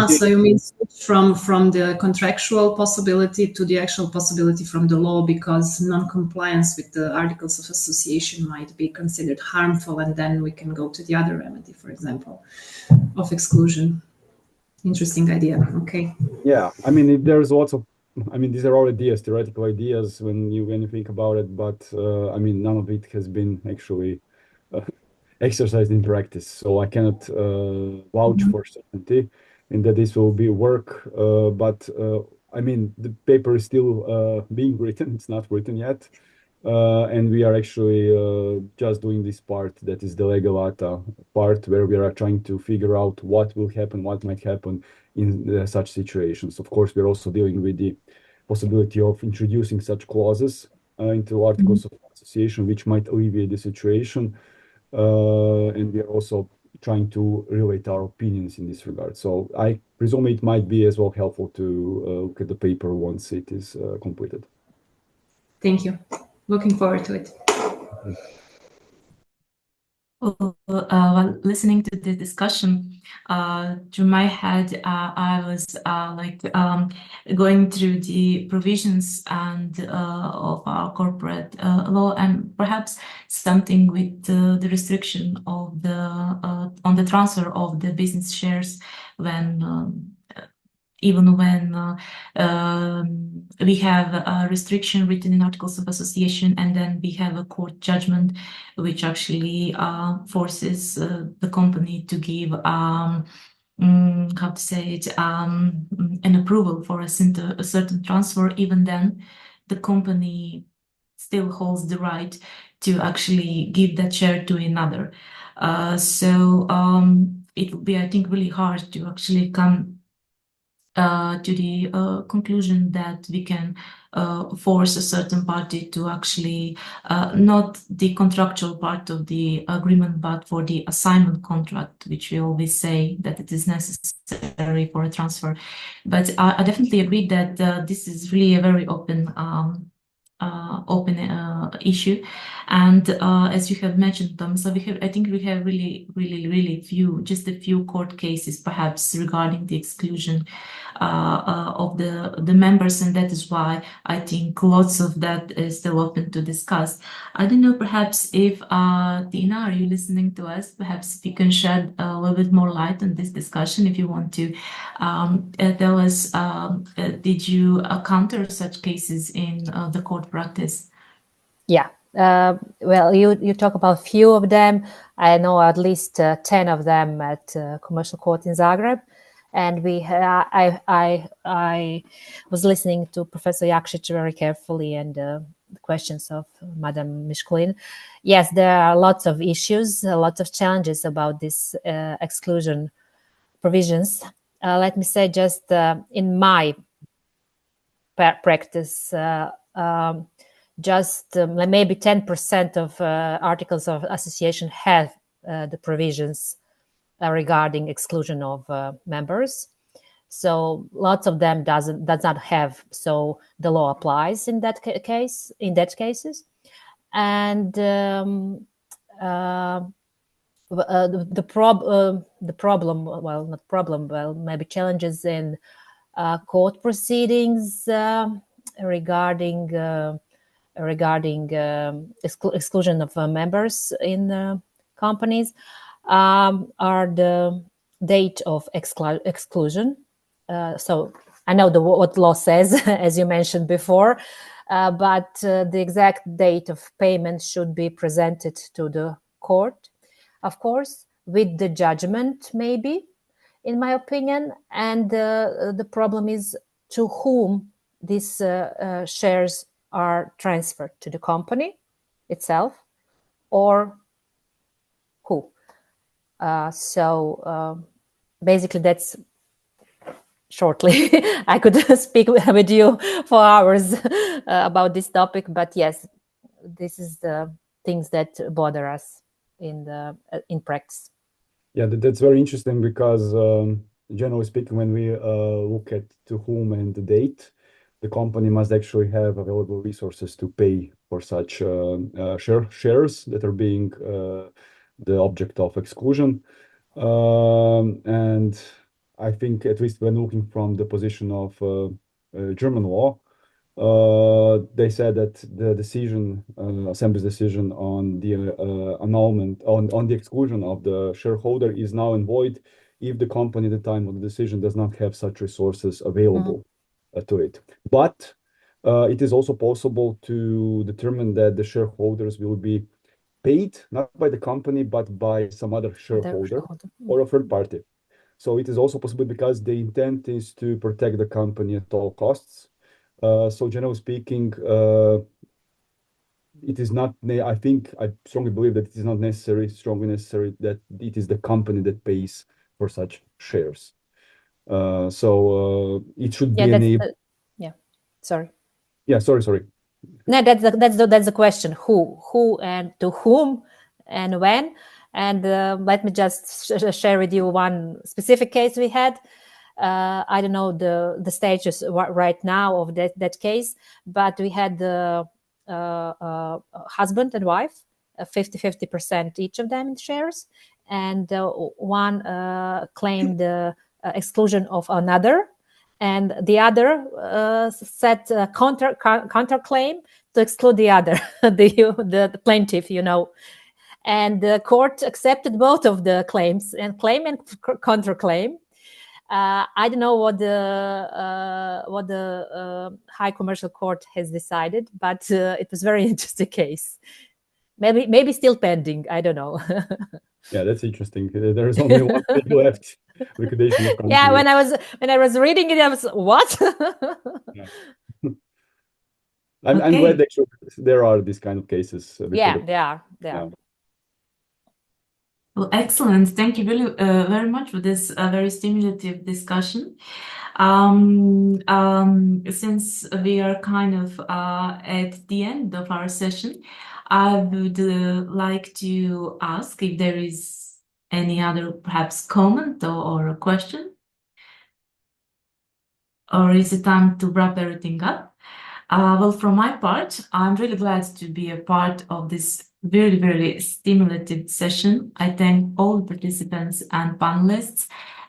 so you mean switch from the contractual possibility to the actual possibility from the law, because non-compliance with the Articles of Association might be considered harmful, and then we can go to the other remedy, for example, of exclusion. Interesting idea. Okay. Yeah, I mean, there's lots of, I mean, these are all ideas, theoretical ideas when you think about it, but I mean, none of it has been actually exercised in practice. So I cannot vouch for certainty in that this will be work. But I mean, the paper is still being written. It's not written yet. And we are actually just doing this part, that is the legalata part, where we are trying to figure out what will happen, what might happen in such situations. Of course, we're also dealing with the possibility of introducing such clauses into Articles of Association, which might alleviate the situation. And we are also trying to relate our opinions in this regard. So I presume it might be as well helpful to look at the paper once it is completed. Thank you. Looking forward to it. While listening to the discussion, through my head, I was going through the provisions and of our corporate law, and perhaps something with the restriction of the on the transfer of the business shares when. Even when we have a restriction written in Articles of Association, and then we have a court judgment which actually forces the company to give how to say it, an approval for a certain transfer. Even then, the company still holds the right to actually give that share to another. So it would be, I think, really hard to actually come to the conclusion that we can force a certain party to actually not the contractual part of the agreement, but for the assignment contract, which we always say that it is necessary for a transfer. But I definitely agree that this is really a very open issue, and as you have mentioned, Thomas, I think we have really just a few court cases perhaps regarding the exclusion of the members, and that is why I think lots of that is still open to discuss. I don't know, perhaps if Tina, are you listening to us? Perhaps if you can shed a little bit more light on this discussion, if you want to tell us, did you encounter such cases in the court practice? Yeah. Well, you talk about a few of them. I know at least 10 of them at Commercial Court in Zagreb. And I was listening to Professor Jakšić very carefully, and the questions of Madam Miškulin. Yes, there are lots of issues, lots of challenges about this exclusion provisions. Let me say, just in my practice, just maybe 10% of articles of association have the provisions regarding exclusion of members. So lots of them does not have. So the law applies in that case. In that cases, and the problem. Well, not problem. Well, maybe challenges in court proceedings regarding exclusion of members in companies are the date of exclusion. So I know what law says, as you mentioned before, but the exact date of payment should be presented to the court, of course, with the judgment, maybe, in my opinion. And the problem is to whom these shares are transferred, to the company itself or who. So basically, that's shortly. I could speak with you for hours about this topic, but yes, this is the things that bother us in practice. Yeah, that's very interesting because generally speaking, when we look at to whom and the date, the company must actually have available resources to pay for such shares that are being the object of exclusion. And I think, at least when looking from the position of German law, they said that the decision, Assembly's decision on the annulment, on the exclusion of the shareholder is now in void if the company at the time of the decision does not have such resources available to it. But it is also possible to determine that the shareholders will be paid not by the company but by some other shareholder or a third party. So it is also possible because the intent is to protect the company at all costs. So generally speaking, it is not, I strongly believe that it is not strongly necessary that it is the company that pays for such shares. So it should be enabled. Sorry. Yeah, sorry. No, that's the question. Who and to whom and when. And let me just share with you one specific case we had. I don't know the status right now of that case, but we had the husband and wife 50-50% each of them in shares, and one claimed exclusion of another, and the other set a counterclaim to exclude the other, the plaintiff, and the court accepted both of the claims, and claim and counterclaim. I don't know what the High Commercial Court has decided, but it was a very interesting case. Maybe still pending. I don't know. Yeah, that's interesting. There's only one thing left. Liquidation of company. Yeah, when I was reading it, I was what? Yeah. I'm glad actually there are these kind of cases. Yeah, they are. Yeah. Well, excellent. Thank you very much for this very stimulative discussion. Since we are kind of at the end of our session, I would like to ask if there is any other perhaps comment or a question, or is it time to wrap everything up? Well, from my part, I'm really glad to be a part of this very, very stimulative session. I thank all the participants and panelists,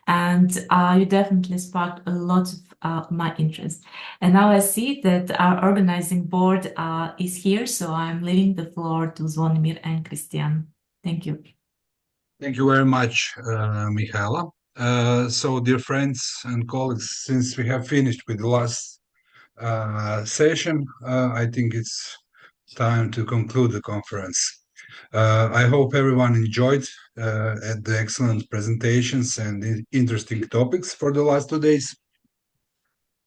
and you definitely sparked a lot of my interest. And now I see that our organizing board is here, so I'm leaving the floor to Zvonimir and Christian. Thank you. Thank you very much, Michaela. So, dear friends and colleagues, since we have finished with the last session, I think it's time to conclude the conference. I hope everyone enjoyed the excellent presentations and interesting topics for the last 2 days,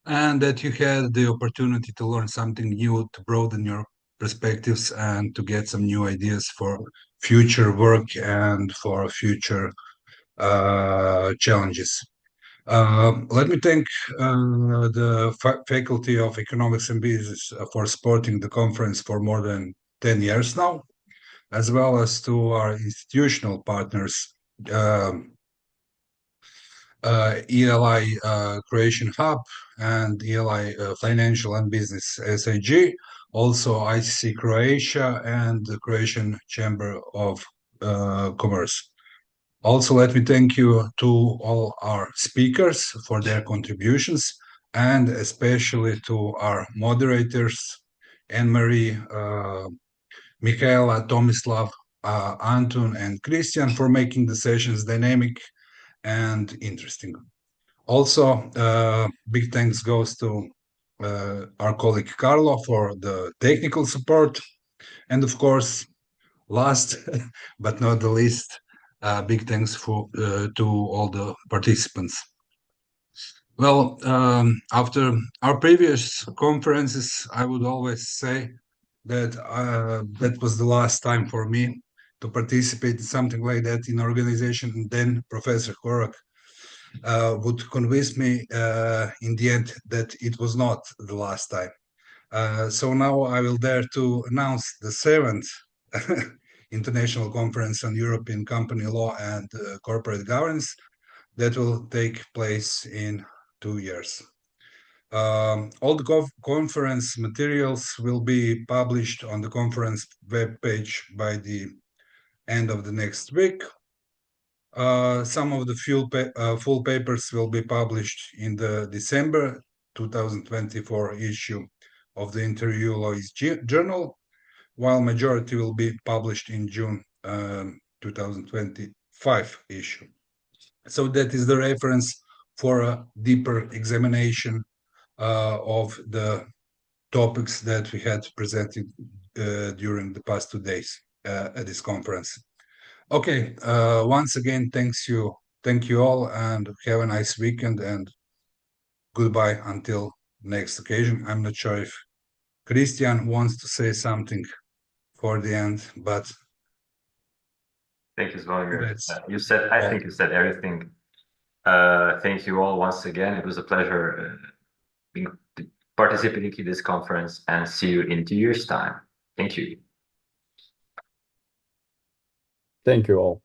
and that you had the opportunity to learn something new, to broaden your perspectives, and to get some new ideas for future work and for future challenges. Let me thank the Faculty of Economics and Business for supporting the conference for more than 10 years now, as well as to our institutional partners, ELI Croatian Hub and ELI Financial and Business SAG, also ICC Croatia and the Croatian Chamber of Commerce. Also, let me thank you to all our speakers for their contributions, and especially to our moderators, Anne-Marie, Michaela, Tomislav, Anton, and Christian, for making the sessions dynamic and interesting. Also, big thanks goes to our colleague Carlo for the technical support, and of course, last but not the least, big thanks to all the participants. Well, after our previous conferences, I would always say that that was the last time for me to participate in something like that in organization. And then Professor Korak would convince me in the end that it was not the last time. So now I will dare to announce the 7th International Conference on European Company Law and Corporate Governance that will take place in 2 years. All the conference materials will be published on the conference webpage by the end of the next week. Some of the full papers will be published in the December 2024 issue of the Interview Lawyers Journal, while majority will be published in June 2025 issue. So that is the reference for a deeper examination of the topics that we had presented during the past 2 days at this conference. Okay, once again, thank you all, and have a nice weekend, and goodbye until next occasion. I'm not sure if Christian wants to say something for the end, but thank you, Zvonimir. I think you said everything. Thank you all once again. It was a pleasure participating in this conference, and see you in 2 years' time. Thank you. Thank you all.